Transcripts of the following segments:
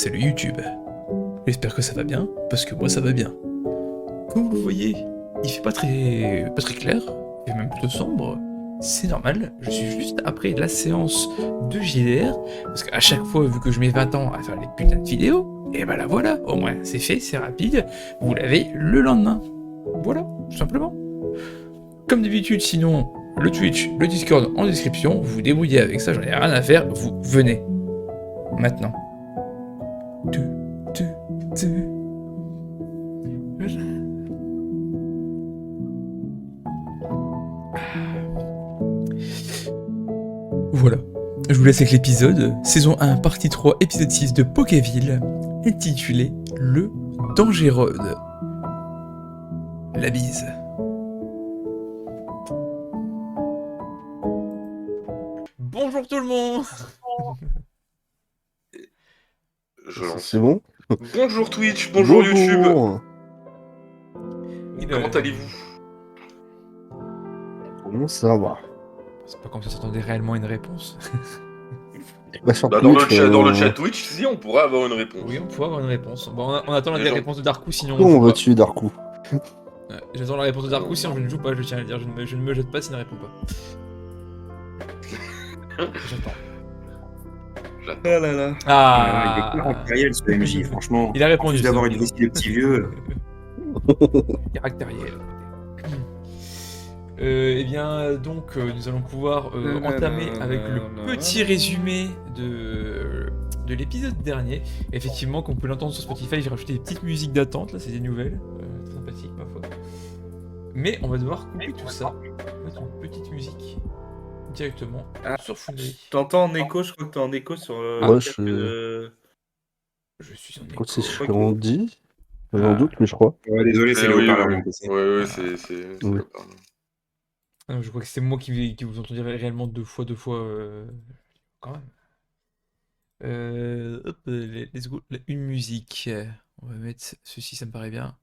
c'est le YouTube. J'espère que ça va bien, parce que moi ça va bien. Comme vous le voyez, il fait pas très clair, il fait même plutôt sombre. C'est normal, je suis juste après la séance de JDR, parce qu'à chaque fois, vu que je mets 20 ans à faire les putains de vidéos, et ben là voilà, au moins c'est fait, c'est rapide, vous l'avez le lendemain. Voilà, tout simplement. Comme d'habitude, sinon, le Twitch, le Discord en description, vous vous débrouillez avec ça, j'en ai rien à faire, vous venez. Maintenant. Tu, tu, tu. Voilà. Je vous laisse avec l'épisode, saison 1, partie 3, épisode 6 de Pokéville, intitulé Le Dangerode. La bise. Bonjour tout le monde. Je lance. C'est bon? Bonjour Twitch, bonjour YouTube. Comment allez-vous? Comment ça va? C'est pas comme ça s'attendait réellement à une réponse. Bah, sur Dans Twitch, le chat Twitch, si on pourrait avoir une réponse. Oui, on pourrait avoir une réponse. Bon, on attend la réponse de Darkou, sinon comment on on joue va pas. tuer Darkou? J'attends la réponse de Darkou, sinon je ne joue pas, je tiens à le dire. Je ne me jette pas s'il ne répond pas. J'attends. Ah là là. Ah, il est caractériel ce MJ, franchement. Il a répondu. Juste d'avoir c'est une bon. vessie de petit vieux. Caractériel. Eh bien, donc, nous allons pouvoir entamer avec le petit résumé de l'épisode dernier. Effectivement, comme vous pouvez l'entendre sur Spotify, j'ai rajouté des petites musiques d'attente, là, c'est des nouvelles. Très sympathiques, ma foi. Mais on va devoir couper tout ça, mettre une petite musique directement sur Foundry. T'entends en écho, je crois que t'es en écho sur Ouais, Je suis en Je écho. crois que c'est Scandi. J'avais un Ah. doute, mais je crois. Ouais, désolé, c'est Eh oui, Léopard oui, mon PC. oui, Ah. c'est Oui. Léopard. Je crois que c'est moi qui vous entendez réellement deux fois, quand même. Hop, let's go, une musique. On va mettre ceci, ça me paraît bien.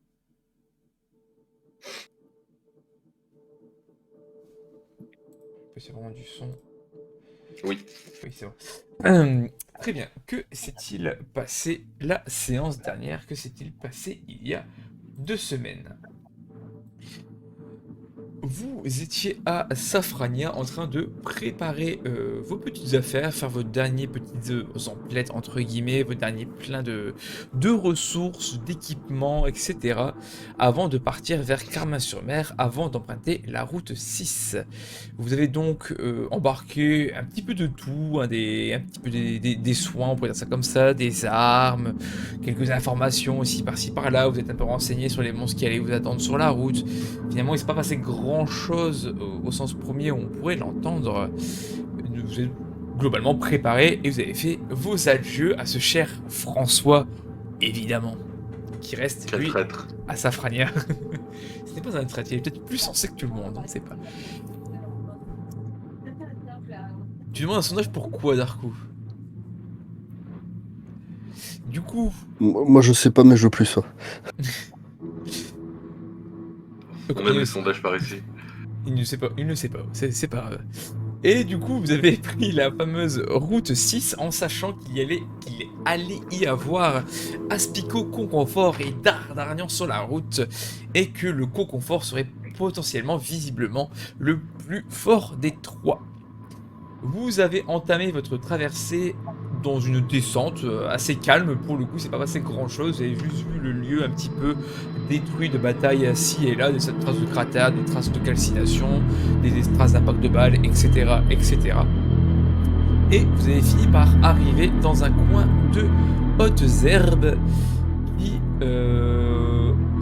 C'est vraiment du son. Oui. Oui, c'est bon. Très bien. Que s'est-il passé la séance dernière? Que s'est-il passé il y a 2 semaines? Vous étiez à Safrania en train de préparer vos petites affaires, faire vos derniers petites emplettes entre guillemets, vos derniers pleins de ressources, d'équipements, etc. avant de partir vers Carmin-sur-Mer, avant d'emprunter la route 6. Vous avez donc embarqué un petit peu de tout, un petit peu des soins, on pourrait dire ça comme ça, des armes, quelques informations aussi par-ci par-là, vous êtes un peu renseigné sur les monstres qui allaient vous attendre sur la route. Finalement, il ne s'est pas passé grand-chose au sens premier où on pourrait l'entendre. Vous êtes globalement préparé et vous avez fait vos adieux à ce cher François, évidemment, qui reste, Quel lui, traître. à Safrania. Ce n'est pas un traître, il est peut-être plus sensé que tout le monde, on ne sait pas. Tu demandes un sondage pourquoi, Darkou? Du coup... Moi, je sais pas, mais je veux plus ça. On aime les sondages par ici. Il ne sait pas, c'est pas grave. Et du coup, vous avez pris la fameuse route 6 en sachant qu'il allait y avoir Aspico, Conconfort et Dardarnian sur la route et que le Conconfort serait potentiellement, visiblement, le plus fort des trois. Vous avez entamé votre traversée dans une descente assez calme, pour le coup c'est pas passé grand chose, vous avez juste vu le lieu un petit peu détruit de bataille ci et là, des traces de cratères, des traces de calcination, des traces d'impact de balles, etc., etc. Et vous avez fini par arriver dans un coin de hautes herbes qui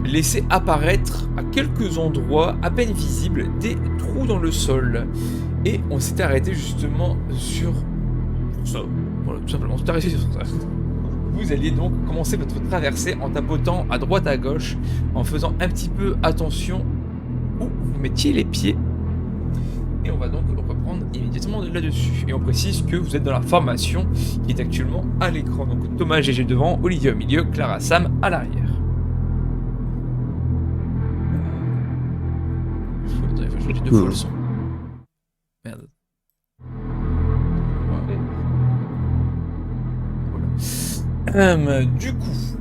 laissait apparaître à quelques endroits à peine visibles des trous dans le sol. Et on s'était arrêté justement sur ça. Voilà, tout simplement, on s'était arrêté sur ça. Vous alliez donc commencer votre traversée en tapotant à droite à gauche, en faisant un petit peu attention où vous mettiez les pieds. Et on va donc reprendre immédiatement là-dessus. Et on précise que vous êtes dans la formation qui est actuellement à l'écran. Donc Thomas GG devant, Olivier au milieu, Clara Sam à l'arrière. Il faut changer 2 fois le son. Merde. Voilà. Du coup,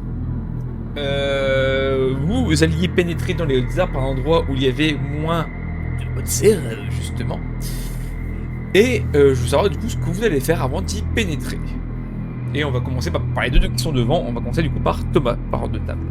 vous alliez pénétrer dans les hautes herbes par un endroit où il y avait moins de hautes herbes, justement. Et je veux savoir du coup ce que vous allez faire avant d'y pénétrer. Et on va commencer par les deux qui sont devant. On va commencer du coup par Thomas, par ordre de table.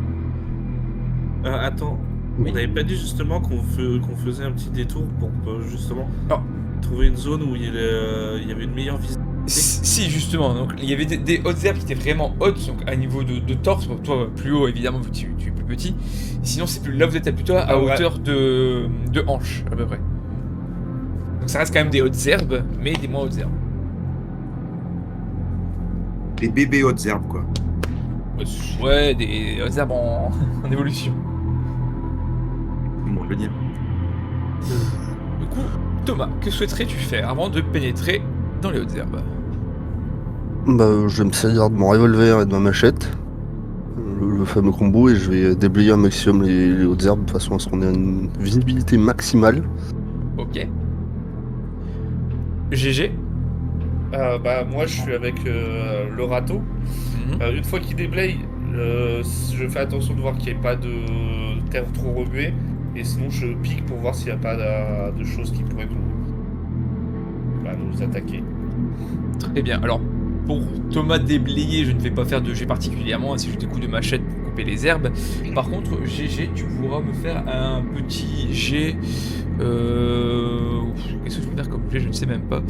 Attends, Oui. on n'avait pas dit justement qu'on faisait un petit détour pour justement Ah. trouver une zone où il y avait une meilleure visibilité. Si, justement, donc il y avait des hautes herbes qui étaient vraiment hautes, donc à niveau de torse, toi plus haut évidemment, vu que tu es plus petit. Sinon, c'est plus, là vous êtes plutôt à Ouais. hauteur de hanche, à peu près. Donc ça reste quand même des hautes herbes, mais des moins hautes herbes. Les bébés hautes herbes, quoi. Ouais, des hautes herbes en évolution. Comment on le dire. Du coup, Thomas, que souhaiterais-tu faire avant de pénétrer dans les hautes herbes? Bah, je vais me servir de mon revolver et de ma machette, le fameux combo, et je vais déblayer un maximum les hautes herbes de façon à ce qu'on ait une visibilité maximale. Ok. GG. Moi je suis avec le râteau. Mhm. Une fois qu'il déblaye, je fais attention de voir qu'il n'y ait pas de terre trop remuée. Et sinon je pique pour voir s'il n'y a pas de choses qui pourraient nous attaquer. Très bien. Alors, pour Thomas déblayer, je ne vais pas faire de jet particulièrement, c'est juste des coups de machette pour couper les herbes. Par contre, GG, tu pourras me faire un petit jet... Qu'est-ce que je peux faire comme jet? Je ne sais même pas.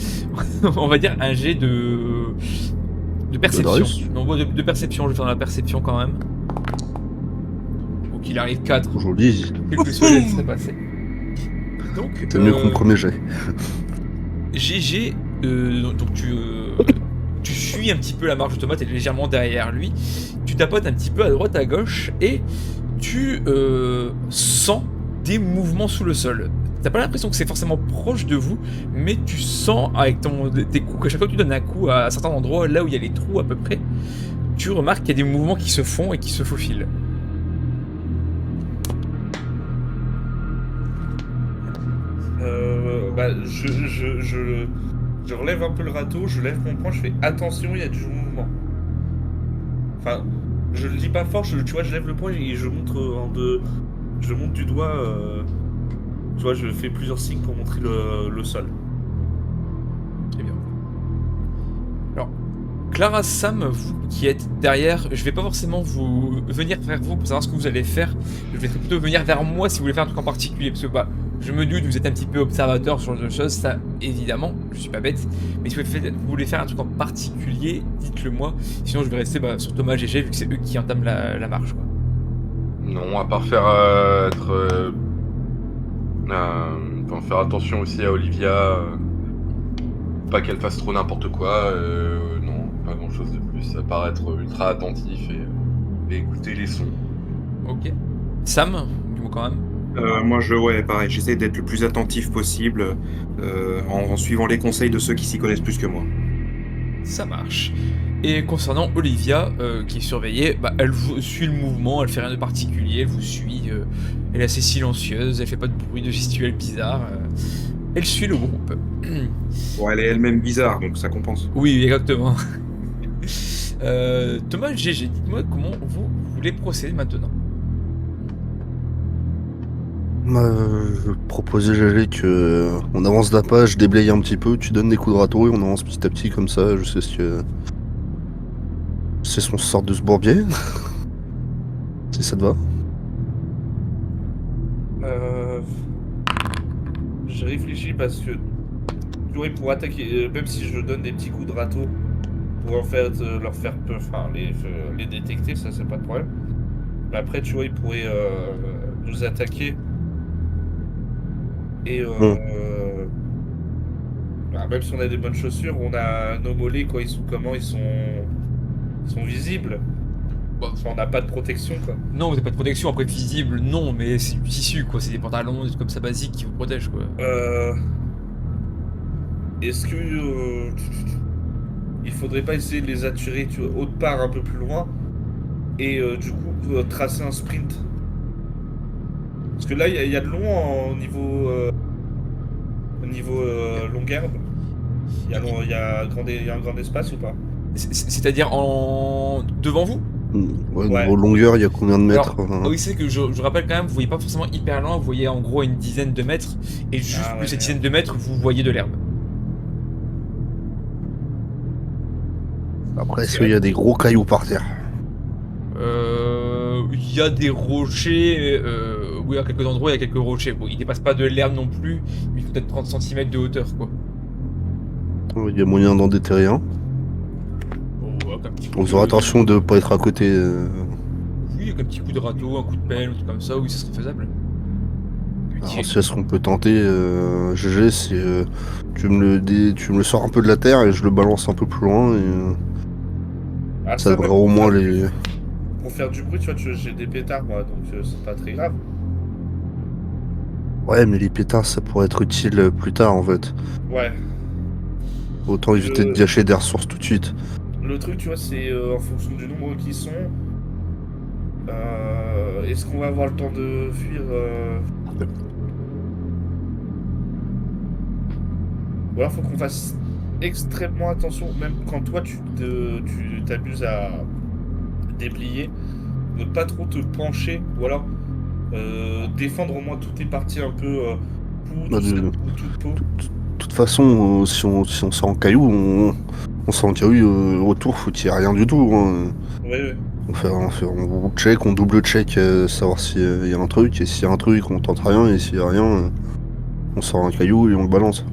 On va dire un jet de perception. Darius Non, de perception, je vais faire la perception quand même. Donc il arrive 4. Joli, Quelque chose serait passé. Donc, c'est mieux que mon premier jet. GG, donc tu suis un petit peu la marche de Thomas, t'es légèrement derrière lui, tu tapotes un petit peu à droite à gauche et tu sens des mouvements sous le sol. T'as pas l'impression que c'est forcément proche de vous, mais tu sens avec tes coups qu'à chaque fois que tu donnes un coup à certains endroits, là où il y a les trous à peu près, tu remarques qu'il y a des mouvements qui se font et qui se faufilent. Je relève un peu le râteau, je lève mon poing, je fais attention, il y a du mouvement. Enfin, je le dis pas fort, tu vois, je lève le poing et je montre je monte du doigt, tu vois, je fais plusieurs signes pour montrer le sol. Très bien. Alors, Clara, Sam, vous qui êtes derrière, je vais pas forcément venir vers vous pour savoir ce que vous allez faire. Je vais plutôt venir vers moi si vous voulez faire un truc en particulier, parce que je me doute, vous êtes un petit peu observateur sur ce genre de choses, ça évidemment, je suis pas bête. Mais si vous voulez faire un truc en particulier, dites-le moi. Sinon, je vais rester sur Thomas GG vu que c'est eux qui entament la marche, quoi. Non, à part faire faire attention aussi à Olivia, pas qu'elle fasse trop n'importe quoi, non, pas grand chose de plus, à part être ultra attentif et écouter les sons. Ok. Sam, dis-moi quand même. Moi, pareil, j'essaie d'être le plus attentif possible en suivant les conseils de ceux qui s'y connaissent plus que moi. Ça marche. Et concernant Olivia, qui est surveillée, elle suit le mouvement, elle fait rien de particulier, elle vous suit, elle est assez silencieuse, elle fait pas de bruit, de gestuelle bizarre, elle suit le groupe. Bon, elle est elle-même bizarre, donc ça compense. Oui, exactement. Thomas, GG, dites-moi comment vous voulez procéder maintenant. Je proposais GG que on avance d'un pas, je déblaye un petit peu, tu donnes des coups de râteau et on avance petit à petit comme ça, je sais ce que... C'est son sort de ce bourbier. Si ça te va. Je réfléchis parce que tu vois, pour attaquer, même si je donne des petits coups de râteau pour en fait leur faire peur, enfin les détecter, ça c'est pas de problème. Mais après, tu vois, ils pourraient nous attaquer et même si on a des bonnes chaussures, on a nos mollets quoi, ils sont comment, ils sont visibles. Bon. Enfin, on n'a pas de protection quoi. Non, vous n'avez pas de protection, après visible, non, mais c'est du tissu quoi, c'est des pantalons, des trucs comme ça basiques qui vous protègent quoi. Est-ce que il faudrait pas essayer de les attirer, tu vois, autre part un peu plus loin et du coup tracer un sprint? Parce que là il y a de long au niveau longue herbe. Il y a un grand espace ou pas? C'est-à-dire devant vous? Ouais, Ouais. niveau longueur, il y a combien de mètres Ah oui, c'est que je rappelle quand même, vous voyez pas forcément hyper loin, vous voyez en gros une dizaine de mètres, et juste Ah, ouais, plus cette merde. dizaine de mètres, vous voyez de l'herbe. Après, est-ce qu'il y a des gros cailloux par terre? Il y a des rochers, oui, à quelques endroits, il y a quelques rochers. Bon, ils dépassent pas de l'herbe non plus, mais il faut peut-être 30 cm de hauteur, quoi. Il y a moyen d'en déterrer un. Oh, avec un petit coup On fera attention de pas être à côté. Oui, avec un petit coup de râteau, un coup de pelle, un truc comme ça, oui, ça serait faisable. Alors, c'est ce qu'on peut tenter, GG, c'est tu me le sors un peu de la terre et je le balance un peu plus loin et Ah, ça devrait ouais, au pour moins faire les. pour faire du bruit, tu vois, j'ai des pétards, moi, donc c'est pas très grave. Ouais, mais les pétards, ça pourrait être utile plus tard en fait. Ouais. Autant éviter de gâcher des ressources tout de suite. Le truc, tu vois, c'est en fonction du nombre qui sont. Est-ce qu'on va avoir le temps de fuir Ou alors faut qu'on fasse extrêmement attention, même quand toi tu t'amuses à déplier, ne pas trop te pencher, ou alors défendre au moins toutes tes parties un peu poux, Bah, tout ça, de ou toute peau. de toute façon, si on sort en caillou, on sort en caillou autour, faut qu'il y ait rien du tout. Hein. Ouais, ouais. On check, on double check, savoir s'il y a un truc, et s'il y a un truc, on tente rien, et s'il y a rien, on sort un caillou et on le balance.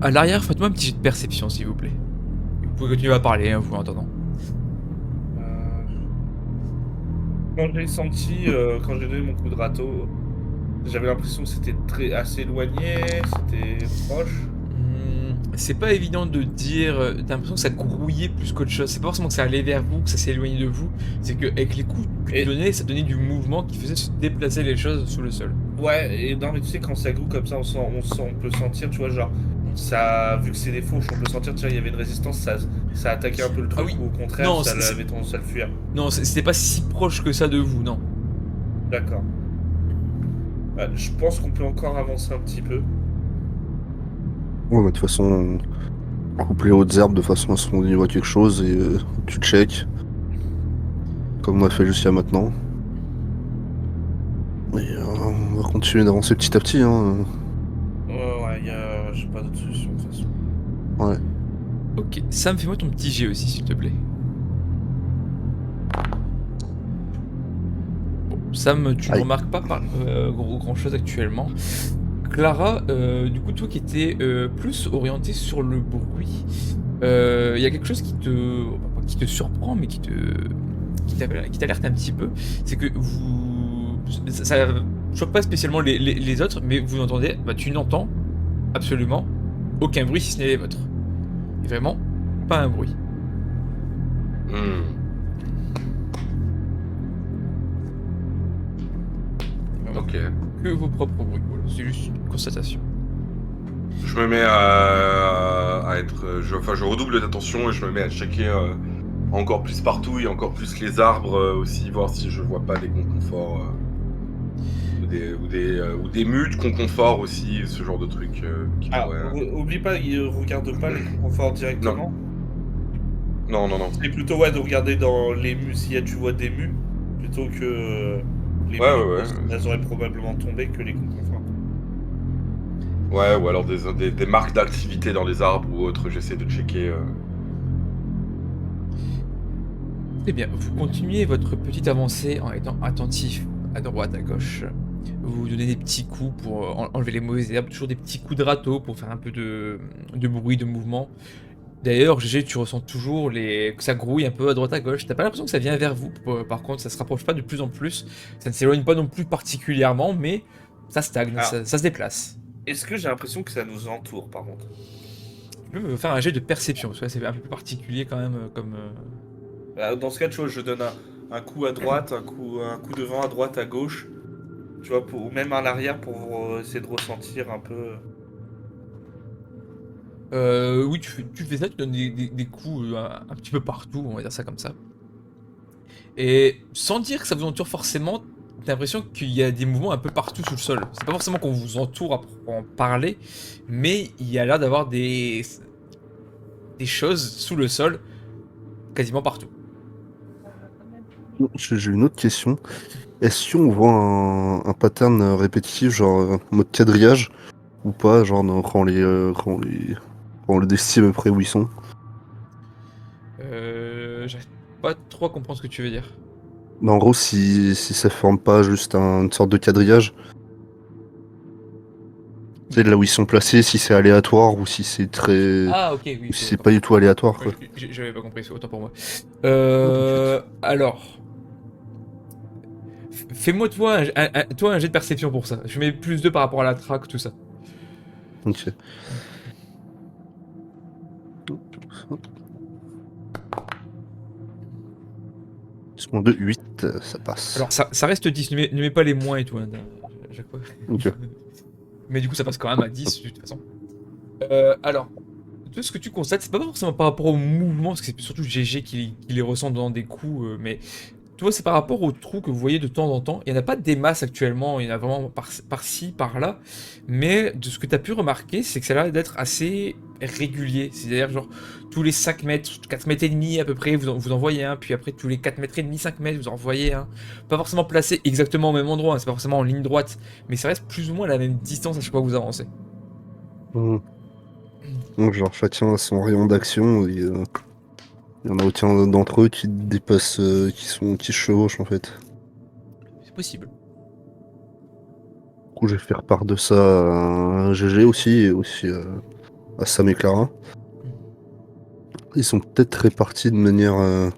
À l'arrière, faites-moi un petit jet de perception, s'il vous plaît. Vous pouvez continuer à parler, hein, vous, en attendant. Quand j'ai senti, quand j'ai donné mon coup de râteau, j'avais l'impression que c'était assez éloigné, c'était proche. C'est pas évident de dire. T'as l'impression que ça grouillait plus qu'autre chose. C'est pas forcément que ça allait vers vous, que ça s'est éloigné de vous. C'est que avec les coups que tu donnais, ça donnait du mouvement qui faisait se déplacer les choses sous le sol. Ouais, et non, mais tu sais, quand ça groue comme ça, on peut sentir, tu vois, genre, ça, vu que c'est des fourches, on peut sentir, tu vois, il y avait une résistance, ça attaquait un peu le truc, oui. ou au contraire, Non, ça avait tendance à le fuir. Non, c'était pas si proche que ça de vous, non. D'accord. Je pense qu'on peut encore avancer un petit peu. Ouais, mais de toute façon, on coupe les hautes herbes de façon à ce qu'on y voit quelque chose et tu check. Comme on a fait jusqu'à maintenant. Et on va continuer d'avancer petit à petit. Hein. Ouais, j'ai pas d'autre solution de toute façon. Ouais. Ok, Sam, fais-moi ton petit jet aussi, s'il te plaît. Bon, Sam, tu ne Aïe. remarques pas grand chose actuellement. Clara, du coup, toi qui étais plus orientée sur le bruit, il y a quelque chose qui te surprend, mais qui t'alerte un petit peu. C'est que ça choque pas spécialement les autres, mais vous entendez, tu n'entends absolument aucun bruit si ce n'est les vôtres. Et vraiment, pas un bruit. Vraiment Ok. que vos propres bruits. Voilà, c'est juste une constatation. Je me mets à être. Je redouble d'attention et je me mets à checker encore plus partout et encore plus les arbres aussi, voir si je vois pas des conconforts ou des mues de conconfort aussi, ce genre de trucs qui Ah, pourraient. oublie pas, regarde pas les conforts directement. Non. C'est plutôt de regarder dans les mus, si tu vois des mus, plutôt que les Ouais, mus, ouais. elles auraient probablement tombé que les conconforts. Ouais, ou alors des marques d'activité dans les arbres ou autres, j'essaie de checker. Très bien, vous continuez votre petite avancée en étant attentif à droite, à gauche. Vous donnez des petits coups pour enlever les mauvaises herbes, toujours des petits coups de râteau pour faire un peu de bruit, de mouvement. D'ailleurs, GG, tu ressens toujours que ça grouille un peu à droite, à gauche. T'as pas l'impression que ça vient vers vous, par contre, ça se rapproche pas de plus en plus. Ça ne s'éloigne pas non plus particulièrement, mais ça stagne, ça se déplace. Est-ce que j'ai l'impression que ça nous entoure, par contre? Tu peux me faire un jet de perception, parce que là, c'est un peu plus particulier quand même comme... Dans ce cas, tu vois, je donne un coup à droite, un coup devant, à droite, à gauche. Tu vois, ou même à l'arrière pour essayer de ressentir un peu. Oui, tu fais ça, tu donnes des coups un petit peu partout, on va dire ça comme ça. Et sans dire que ça vous entoure forcément, t'as l'impression qu'il y a des mouvements un peu partout sous le sol. C'est pas forcément qu'on vous entoure à en parler, mais il y a l'air d'avoir des des choses sous le sol, quasiment partout. J'ai une autre question. Est-ce qu'on voit un pattern répétitif, genre mode quadrillage, ou pas, genre quand on les estime à peu près où ils sont? J'arrive pas trop à comprendre ce que tu veux dire. En gros, si ça forme pas juste une sorte de quadrillage, tu sais, là où ils sont placés, si c'est aléatoire ou si c'est très. Ah, ok, oui. Ou si c'est pas du tout aléatoire, quoi. Ouais, j'avais pas compris, c'est autant pour moi. Alors. Fais-moi toi un jet de perception pour ça. Je mets plus 2 par rapport à la traque, tout ça. Ok. Second de 8, ça passe. Alors, ça reste 10, ne mets pas les moins et tout, hein, à chaque fois. Ok. Mais du coup, ça passe quand même à 10, de toute façon. Alors, tout ce que tu constates, c'est pas forcément par rapport au mouvement, parce que c'est surtout GG qui les ressent dans des coups, mais tu vois, c'est par rapport aux trous que vous voyez de temps en temps. Il n'y en a pas des masses actuellement, il y en a vraiment par-ci, par-là, mais de ce que tu as pu remarquer, c'est que ça a l'air d'être assez régulier. C'est-à-dire, genre, tous les 5 mètres, 4 mètres et demi à peu près, vous en voyez un, puis après, tous les 4 mètres et demi, 5 mètres, vous en voyez un. Pas forcément placé exactement au même endroit, hein, c'est pas forcément en ligne droite, mais ça reste plus ou moins à la même distance à chaque fois que vous avancez. Donc, genre, chacun a son rayon d'action. Et, il y en a aucun d'entre eux qui dépassent, qui chevauchent en fait. C'est possible. Du coup, je vais faire part de ça à GG aussi, et aussi à Sam et Clara. Ils sont peut-être répartis de manière un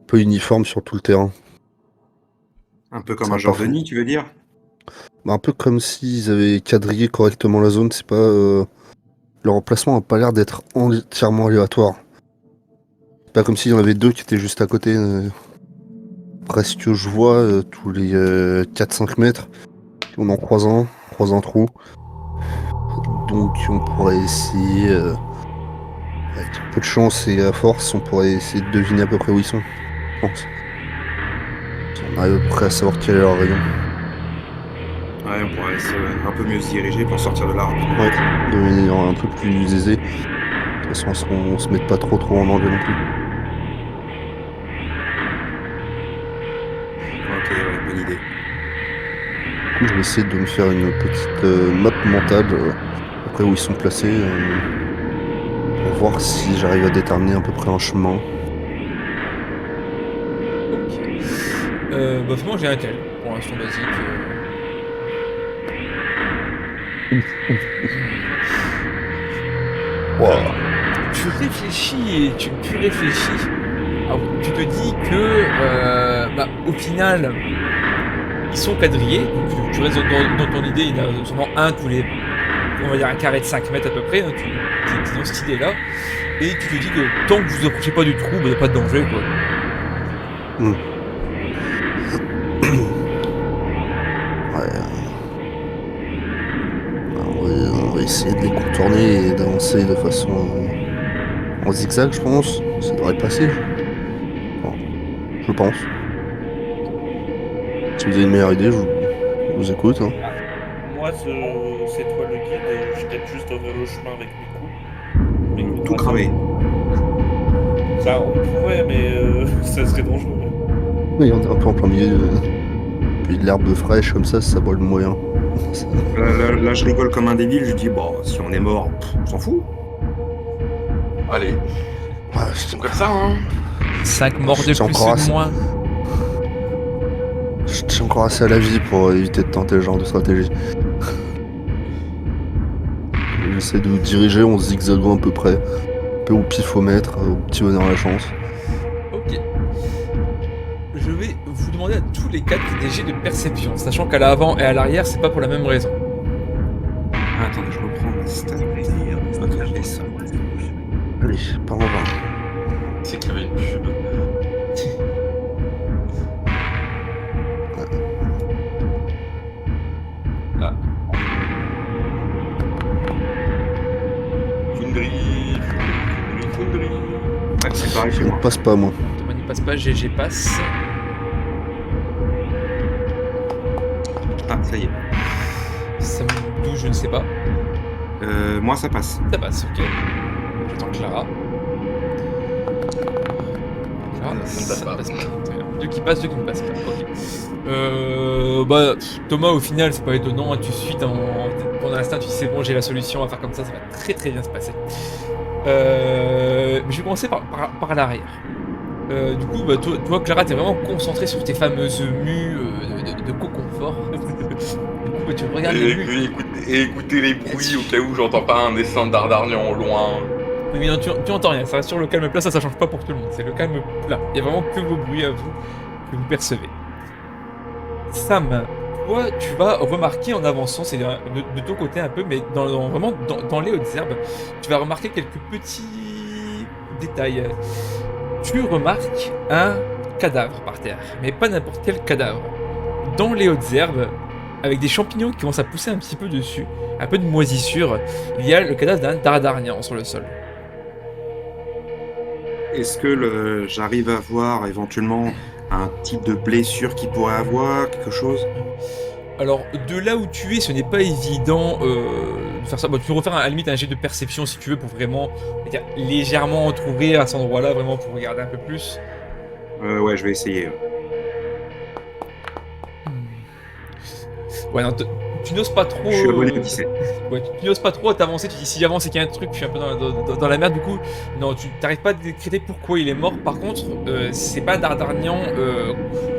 peu uniforme sur tout le terrain. Un peu comme Ça un va genre pas de fou. nid, tu veux dire? Un peu comme s'ils avaient quadrillé correctement la zone, c'est pas. Leur emplacement n'a pas l'air d'être entièrement aléatoire. C'est pas comme s'il y en avait deux qui étaient juste à côté. Presque je vois tous les 4-5 mètres. On en croise un trou. Donc on pourrait essayer, avec un peu de chance et à force, on pourrait essayer de deviner à peu près où ils sont. Je pense. On arrive à peu près à savoir quel est leur rayon. Ouais, on pourrait un peu mieux se diriger pour sortir de là rapidement. Ouais, de manière un peu plus aisée. De toute façon, on se mette pas trop en danger non plus. Ok, ouais, bonne idée. Du coup, je vais essayer de me faire une petite map mentale après où ils sont placés pour voir si j'arrive à déterminer à peu près un chemin. Ok. Bah, fais-moi j'ai un tel, pour l'instant basique. Wow. Tu réfléchis et tu réfléchis. Alors, tu te dis que, bah, au final, ils sont quadrillés. Donc tu restes dans ton idée, il y en a seulement un tous les, on va dire un carré de 5 mètres à peu près. Hein, tu es dans cette idée-là. Et tu te dis que tant que vous vous approchez pas du trou, il n'y a pas de danger, quoi. Ouais. On va essayer de les contourner et d'avancer de façon en zigzag, je pense. Ça devrait passer. Bon, je pense. Si vous avez une meilleure idée, je vous écoute. Hein. Moi, c'est toi le guide, je t'aide juste à ouvrir le chemin avec mes coups. Tout cramé. Ça, on pourrait, mais ça serait dangereux. Oui, on est un peu en plein milieu. Puis de l'herbe fraîche comme ça vole moyen. Là, je rigole comme un débile, je dis, bon, si on est mort, on s'en fout. Allez, Ouais, c'est comme ça, hein. 5 morts de C'est plus encore ou de assez. moins. Je tiens encore assez à la vie pour éviter de tenter ce genre de stratégie. J'essaie de vous diriger en zigzagant à peu près. Un peu au pifomètre, au petit bonheur à la chance. Ok. Je vais vous demander à tous les 4 des jets de perception, sachant qu'à l'avant et à l'arrière, c'est pas pour la même raison. Ah, attendez, je reprends ma stat. Ok, j'ai ça. Allez, pas en vain. C'est qu'il y avait une pub. Ah. Foundry. Ouais, c'est pareil chez Ça ne moi. passe pas, moi. Thomas n'y passe pas, GG passe. Ah, ça y est. Ça me douche, je ne sais pas. Moi, ça passe. Ça passe, ok. Attends, Clara. Clara, ça pas. passe pas. Très bien. Deux qui passent, deux qui ne passent pas. Ok. Bah, Thomas, au final, c'est pas étonnant. Hein, tu suis ton instinct, tu dis c'est bon, j'ai la solution, on va faire comme ça va très très bien se passer. Je vais commencer par l'arrière. Du coup, bah, toi, Clara, t'es vraiment concentrée sur tes fameuses mues de co-confort. Du coup, bah, tu regardes les mues. Et écoutez les bruits au cas où j'entends pas un dessin d'Ardarnian au loin. Oui, non, tu entends rien, ça reste sur le calme plat, ça change pas pour tout le monde, c'est le calme plat. Il y a vraiment que vos bruits à vous que vous percevez. Sam, toi, tu vas remarquer en avançant, c'est de ton côté un peu, mais vraiment dans les hautes herbes, tu vas remarquer quelques petits détails. Tu remarques un cadavre par terre, mais pas n'importe quel cadavre. Dans les hautes herbes, avec des champignons qui commencent à pousser un petit peu dessus, un peu de moisissure, il y a le cadavre d'un Dardarnian sur le sol. Est-ce que j'arrive à voir éventuellement un type de blessure qu'il pourrait avoir, quelque chose? Alors, de là où tu es, ce n'est pas évident de faire ça. Bon, tu peux refaire à la limite un jet de perception si tu veux pour vraiment légèrement entourer à cet endroit-là, vraiment pour regarder un peu plus. Ouais, je vais essayer. Ouais, non, tu n'oses pas trop. Je suis abonné à 17. Ouais, tu n'oses pas trop t'avancer. Tu dis si j'avance, c'est qu'il y a un truc, je suis un peu dans la merde. Du coup, non, tu n'arrives pas à décréter pourquoi il est mort. Par contre, c'est pas un Dardarnian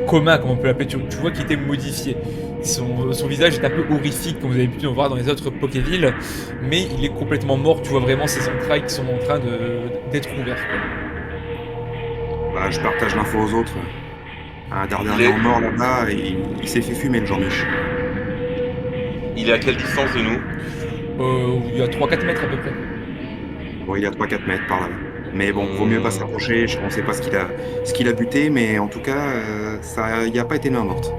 commun, comme on peut l'appeler. Tu vois qu'il était modifié. Son visage est un peu horrifique, comme vous avez pu le voir dans les autres Pokévilles, mais il est complètement mort. Tu vois vraiment ses entrailles qui sont en train d'être ouvertes. Bah, je partage l'info aux autres. Un Dardarnian mort là-bas, et il s'est fait fumer le Jean-Mich. Il est à quelle distance de nous? Il y a 3-4 mètres à peu près. Bon, il est à 3-4 mètres par là. Mais bon, vaut mieux pas s'approcher. On ne sait pas ce qu'il a buté, mais en tout cas, il n'y a pas été main morte.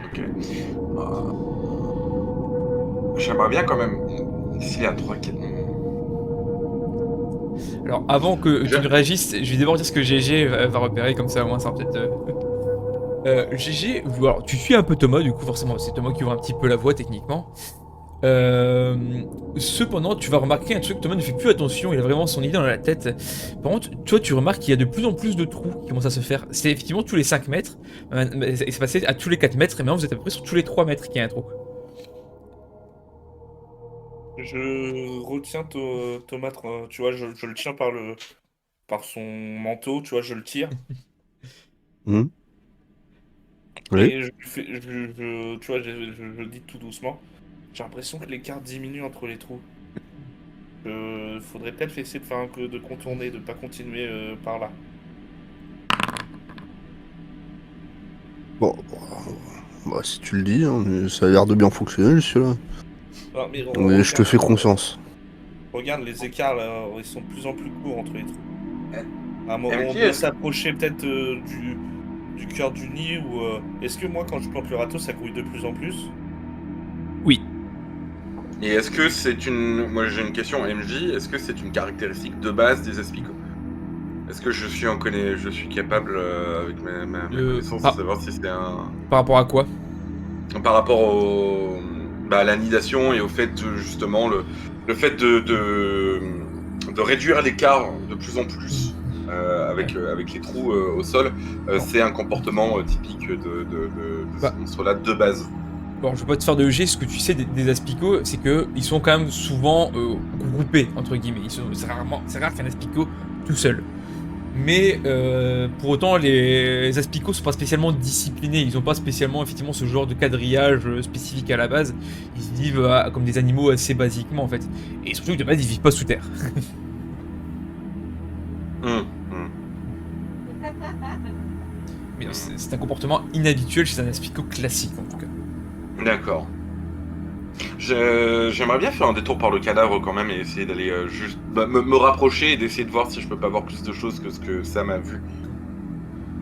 Ok. J'aimerais bien quand même. S'il est à 3-4. Alors, avant que tu ne réagisses, je vais d'abord dire ce que GG va repérer, comme ça au moins ça va peut-être. GG, alors tu suis un peu Thomas, du coup forcément c'est Thomas qui ouvre un petit peu la voie techniquement. Cependant, tu vas remarquer un truc, Thomas ne fait plus attention, il a vraiment son idée dans la tête. Par contre, toi tu remarques qu'il y a de plus en plus de trous qui commencent à se faire. C'est effectivement tous les 5 mètres, et c'est passé à tous les 4 mètres, et maintenant vous êtes à peu près sur tous les 3 mètres qu'il y a un trou. Je retiens Thomas, tu vois, je le tiens par son manteau, tu vois, je le tire. Oui. Et tu vois, je le dis tout doucement. J'ai l'impression que l'écart diminue entre les trous. Faudrait peut-être essayer de contourner, de pas continuer par là. Bon, bah, si tu le dis, hein, mais ça a l'air de bien fonctionner, celui-là. Ah, mais Mais je te fais confiance. Regarde, les écarts, là, ils sont de plus en plus courts entre les trous. À un moment, MJ, on doit s'approcher peut-être du cœur du nid, ou... Est-ce que moi, quand je plante le râteau, ça grouille de plus en plus? Oui. Et est-ce que c'est une... Moi j'ai une question, MJ, est-ce que c'est une caractéristique de base des aspicots? Est-ce que je suis capable, avec ma connaissance, de savoir si c'est un... Par rapport à quoi? Par rapport à l'anidation et au fait, justement, le fait de réduire l'écart de plus en plus avec les trous au sol, c'est un comportement typique de ce monstre-là de base. Bon, je vais pas te faire de G, ce que tu sais des aspicots, c'est que ils sont quand même souvent groupés, entre guillemets. C'est rare qu'un aspicot tout seul. Mais pour autant, les aspicots sont pas spécialement disciplinés, ils ont pas spécialement effectivement ce genre de quadrillage spécifique à la base. Ils vivent comme des animaux assez basiquement en fait. Et surtout que de base, ils vivent pas sous terre. Mais c'est un comportement inhabituel chez un aspicot classique en tout cas. D'accord. J'aimerais bien faire un détour par le cadavre quand même et essayer d'aller juste me rapprocher et d'essayer de voir si je peux pas voir plus de choses que ce que Sam a vu.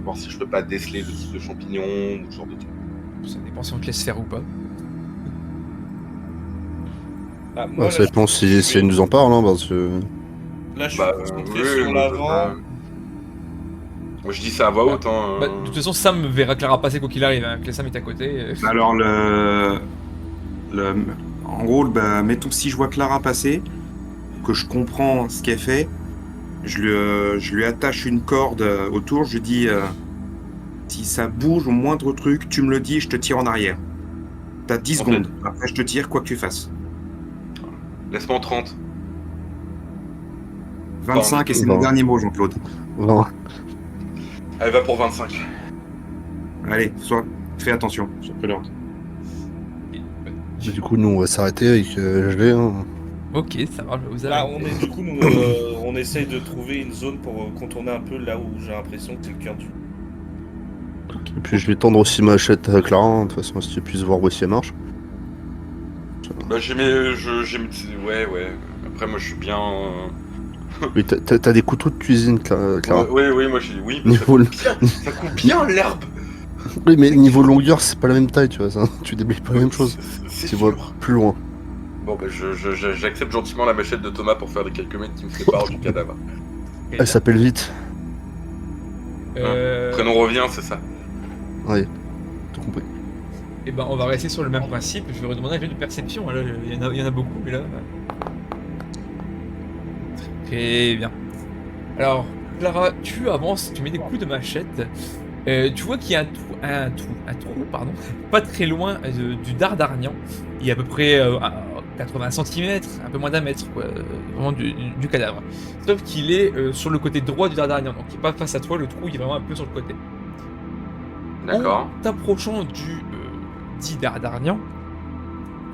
Voir si je peux pas déceler le type de champignon ou ce genre de truc. Ça dépend si on te laisse faire ou pas. Ah, moi, Ça dépend si elle nous en parle, hein, parce que... Là, je suis concentré sur l'avant. Moi je dis ça à voix haute. Hein. De toute façon, Sam verra Clara passer quoi qu'il arrive, hein, que Sam est à côté. Alors, en gros, mettons, si je vois Clara passer, que je comprends ce qu'elle fait, je lui attache une corde autour, je lui dis si ça bouge au moindre truc, tu me le dis, je te tire en arrière. T'as 10 En secondes, après je te tire quoi que tu fasses. Laisse-moi en 30. 25 et c'est Bon. mon dernier mot, Jean-Claude. Non. Elle va pour 25. Allez, fais attention, sois prudente. Du coup, nous, on va s'arrêter avec gelé. Hein. Ok, ça marche, vous Là, avez... on est du coup, nous, on essaye de trouver une zone pour contourner un peu là où j'ai l'impression que c'est le cœur du. Et puis, je vais tendre aussi ma machette à Clara, hein, de toute façon, si tu puisses voir où est-ce qu'elle marche. Bah j'ai mes... Ouais. Après moi je suis bien... Oui, t'as des couteaux de cuisine, Clara. Oui, moi j'ai... Oui, Niveau... ça coupe bien l'herbe. Oui, mais niveau longueur, c'est pas la même taille, tu vois. Ça. Tu déblayes pas la même chose. C'est Tu vois sûr. plus loin. Bon bah j'accepte gentiment la machette de Thomas pour faire les quelques mètres qui me séparent du cadavre. Elle s'appelle vite. Prénom revient, c'est ça. Oui, tout compris. Et ben on va rester sur le même principe, je vais redemander un jeu de perception, là, il y en a beaucoup, mais là... Très bien. Alors, Clara, tu avances, tu mets des coups de machette, tu vois qu'il y a un trou, pas très loin du Dardarnian, il y a à peu près 80 cm, un peu moins d'un mètre, quoi, vraiment du cadavre. Sauf qu'il est sur le côté droit du Dardarnian, donc il n'est pas face à toi, le trou il est vraiment un peu sur le côté. D'accord. En t'approchant du dit Dardarnian,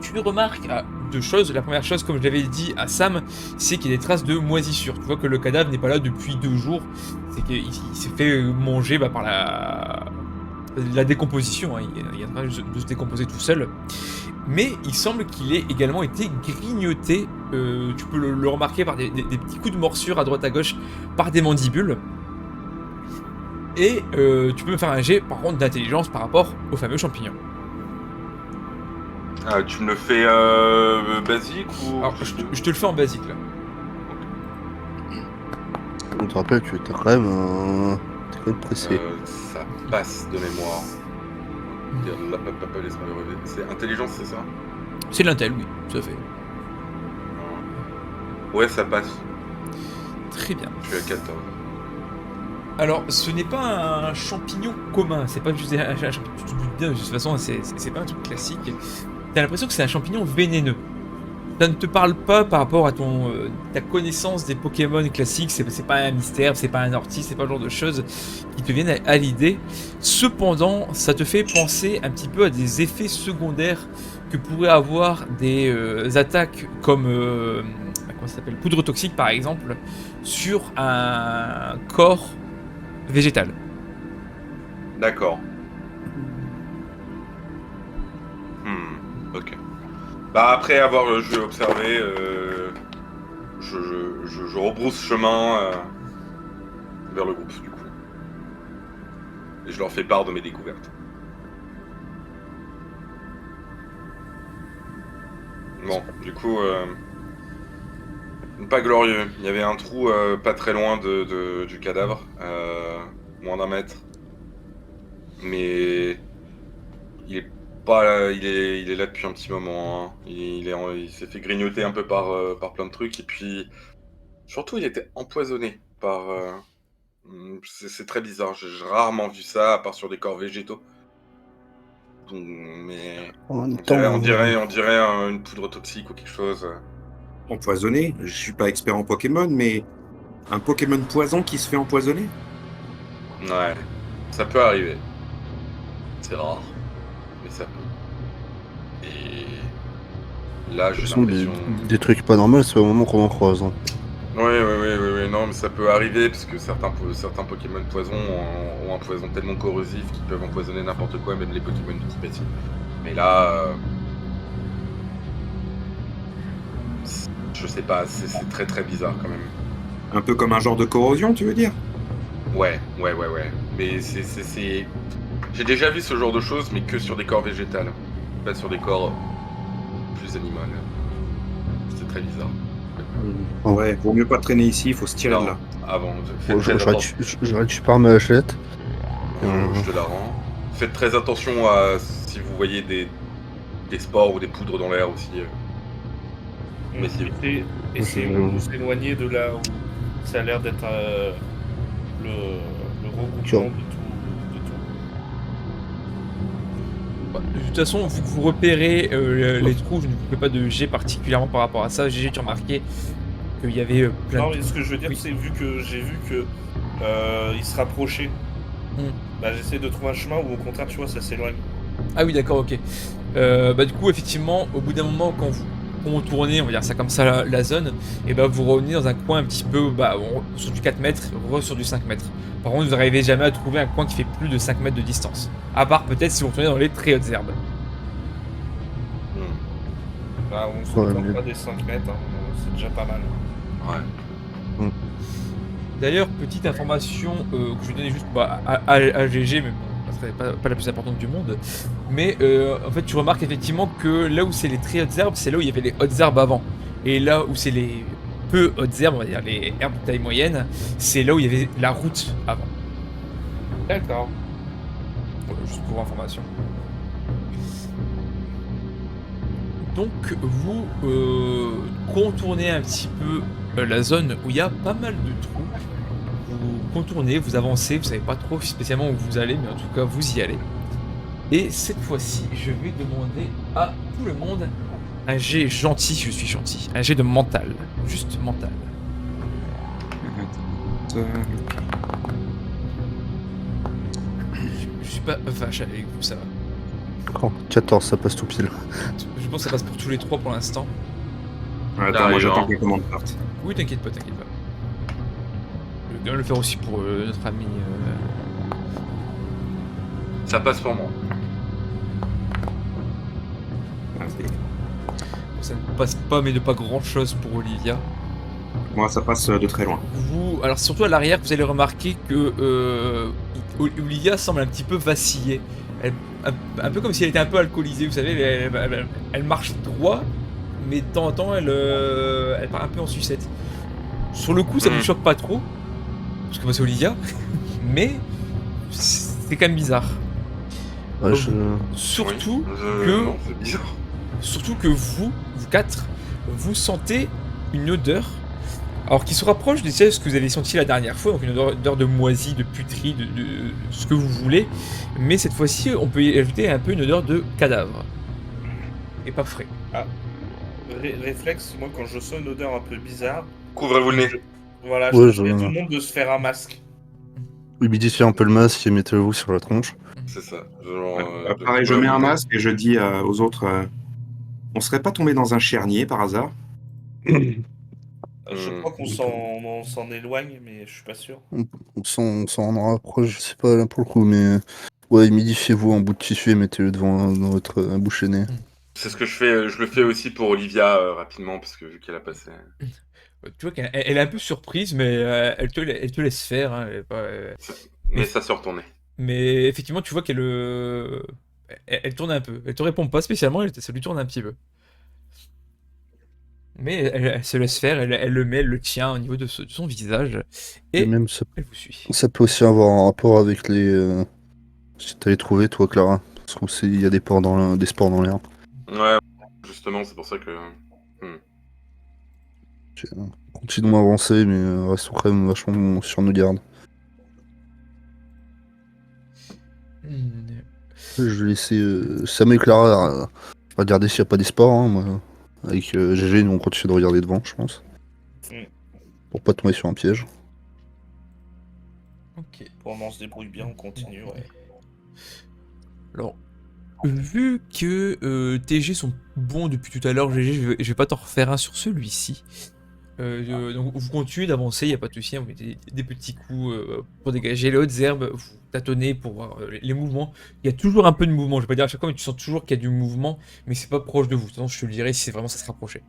tu remarques deux choses. La première chose, comme je l'avais dit à Sam, c'est qu'il y a des traces de moisissure. Tu vois que le cadavre n'est pas là depuis 2 jours. C'est qu'il s'est fait manger par la décomposition. Hein. Il est en train de se décomposer tout seul. Mais il semble qu'il ait également été grignoté. Tu peux le remarquer par des petits coups de morsure à droite à gauche par des mandibules. Et tu peux me faire un jet par contre d'intelligence par rapport au fameux champignon. Tu me le fais basique ou... Alors je te le fais en basique là. On te rappelle que t'es quand même pressé. Ça passe de mémoire. Laisse-moi le relever. C'est intelligence, c'est ça? C'est de l'intel, oui, tout à fait. Ouais, ça passe. Très bien. Je suis à 14. Alors, ce n'est pas un champignon commun, c'est pas juste un champignon. Tu te doutes bien, de toute façon, c'est pas un truc classique. T'as l'impression que c'est un champignon vénéneux. Ça ne te parle pas par rapport à ta connaissance des Pokémon classiques, c'est pas un mystère, c'est pas un ortie, c'est pas le genre de choses qui te viennent à l'idée. Cependant, ça te fait penser un petit peu à des effets secondaires que pourraient avoir des attaques comme comment ça s'appelle, poudre toxique par exemple, sur un corps végétal. D'accord. Ok. Bah après avoir observé, je rebrousse chemin vers le groupe du coup. Et je leur fais part de mes découvertes. Bon, du coup, pas glorieux. Il y avait un trou pas très loin du cadavre, moins d'un mètre. Mais il est pas, il est là depuis un petit moment. Hein. Il s'est fait grignoter un peu par plein de trucs. Et puis, surtout, il était empoisonné par... c'est très bizarre. J'ai rarement vu ça, à part sur des corps végétaux. Donc, mais... En même on dirait une poudre toxique ou quelque chose. Empoisonné? Je suis pas expert en Pokémon, mais un Pokémon poison qui se fait empoisonner? Ouais, ça peut arriver. C'est rare, mais ça peut. Et là, j'ai l'impression... Des trucs pas normaux, c'est au moment qu'on en croise. Hein. Oui, non, mais ça peut arriver parce que certains Pokémon poison ont un poison tellement corrosif qu'ils peuvent empoisonner n'importe quoi, même les Pokémon du Tibet. Mais là, je sais pas, c'est très très bizarre quand même. Un peu comme un genre de corrosion, tu veux dire? Ouais. Mais c'est... J'ai déjà vu ce genre de choses, mais que sur des corps végétales, pas sur des corps plus animaux. C'est très bizarre. Ouais, vaut mieux pas traîner ici, il faut se tirer de là. Avant, Je récupère ma machette. Je te la rends. Faites très attention à si vous voyez des spores ou des poudres dans l'air aussi. Mais essayons de s'éloigner de là où ça a l'air d'être le regroupement de tout. Bah, de toute façon, vu que vous repérez les trous, je ne vous fais pas de jet particulièrement par rapport à ça. J'ai remarqué qu'il y avait plein Non, de... mais ce que je veux dire, Oui. c'est j'ai vu que il se rapprochait. Bah, j'essaie de trouver un chemin où au contraire, tu vois, ça s'éloigne. Ah oui, d'accord, ok. Bah du coup, effectivement, au bout d'un moment, quand vous contournez, on va dire ça comme ça, la zone, et bah vous revenez dans un coin un petit peu, sur du 4 mètres, sur du 5 mètres. Par contre, vous n'arrivez jamais à trouver un coin qui fait plus de 5 mètres de distance. À part peut-être si vous retournez dans les très hautes herbes. Bah, on se Ouais, contente mais- pas des 5 mètres, hein, c'est déjà pas mal. Ouais. D'ailleurs, petite information que je vais donner juste à GG, mais bon, ça serait pas la plus importante du monde. Mais en fait, tu remarques effectivement que là où c'est les très hautes herbes, c'est là où il y avait les hautes herbes avant. Et là où c'est les peu hautes herbes, on va dire les herbes de taille moyenne, c'est là où il y avait la route avant. D'accord. Voilà, juste pour information. Donc vous contournez un petit peu la zone où il y a pas mal de trous. Vous contournez, vous avancez, vous savez pas trop spécialement où vous allez, mais en tout cas vous y allez. Et cette fois-ci, je vais demander à tout le monde un jet gentil, je suis gentil, un jet de mental, juste mental. Je suis pas vache avec vous, ça va. Oh, 14, ça passe tout pile. Je pense que ça passe pour tous les trois pour l'instant. Attends, moi Arrive, j'attends hein. que la commande parte. Oui, t'inquiète pas, t'inquiète pas. Je vais bien le faire aussi pour notre ami. Ça passe pour moi. Vas-y. Ça ne passe pas, mais de pas grand chose pour Olivia. Moi ça passe de très loin. Vous, alors surtout à l'arrière, vous allez remarquer que Olivia semble un petit peu vaciller. Un peu comme si elle était un peu alcoolisée, vous savez, elle marche droit, mais de temps en temps elle part un peu en sucette. Sur le coup, ça vous choque pas trop, parce que moi c'est Olivia, mais c'est quand même bizarre. Ouais, Oh. je... Surtout Oui. que- Non, c'est bizarre. Surtout que vous quatre, vous sentez une odeur, alors qui se rapproche de ce que vous avez senti la dernière fois, donc une odeur de moisi, de puterie, de ce que vous voulez, mais cette fois-ci, on peut y ajouter un peu une odeur de cadavre. Et pas frais. Réflexe, moi quand je sens une odeur un peu bizarre, Couvrez-vous le nez. voilà, Ouais, je dis à je- tout le monde de se faire un masque. Humidifiez un peu le masque et mettez-le sur la tronche. C'est ça. Genre, Pareil, je mets un masque et je dis aux autres on serait pas tombé dans un charnier par hasard? Je crois qu'on on s'en éloigne, mais je suis pas sûr. On s'en rapproche, je sais pas là pour le coup, mais... Ouais, humidifiez-vous en bout de tissu et mettez-le devant dans votre bouche et nez. C'est ce que je fais. Je le fais aussi pour Olivia rapidement parce que vu qu'elle a passé. Tu vois qu'elle est un peu surprise, mais elle te laisse faire. Hein, elle est pas, Mais ça se retournait. mais effectivement, tu vois qu'elle elle tourne un peu. Elle te répond pas spécialement, ça lui tourne un petit peu. Mais elle se laisse faire, elle le met, elle le tient au niveau de son visage. Et Et même ça, elle vous suit. ça peut aussi avoir un rapport avec les... Si t'as les trouvé, toi, Clara. Parce qu'il y a des spores dans l'air. Ouais, justement, c'est pour ça que. Continuons à avancer, mais restons quand même vachement sur nos gardes. Je vais laisser Sam et Clara regarder s'il n'y a pas des spores. Hein, moi. Avec GG, nous on continue de regarder devant, je pense. Mm. Pour pas tomber sur un piège. Ok. Pendant on se débrouille bien, on continue, ouais. Alors, vu que tes jets sont bons depuis tout à l'heure, GG, je vais pas t'en refaire un sur celui-ci. Donc vous continuez d'avancer, il n'y a pas de souci, hein, vous mettez des petits coups pour dégager les hautes herbes, vous tâtonnez pour voir les mouvements. Il y a toujours un peu de mouvement, je vais pas dire à chaque fois, mais tu sens toujours qu'il y a du mouvement, mais c'est pas proche de vous. De toute façon, je te le dirai si c'est vraiment ça se rapprochait.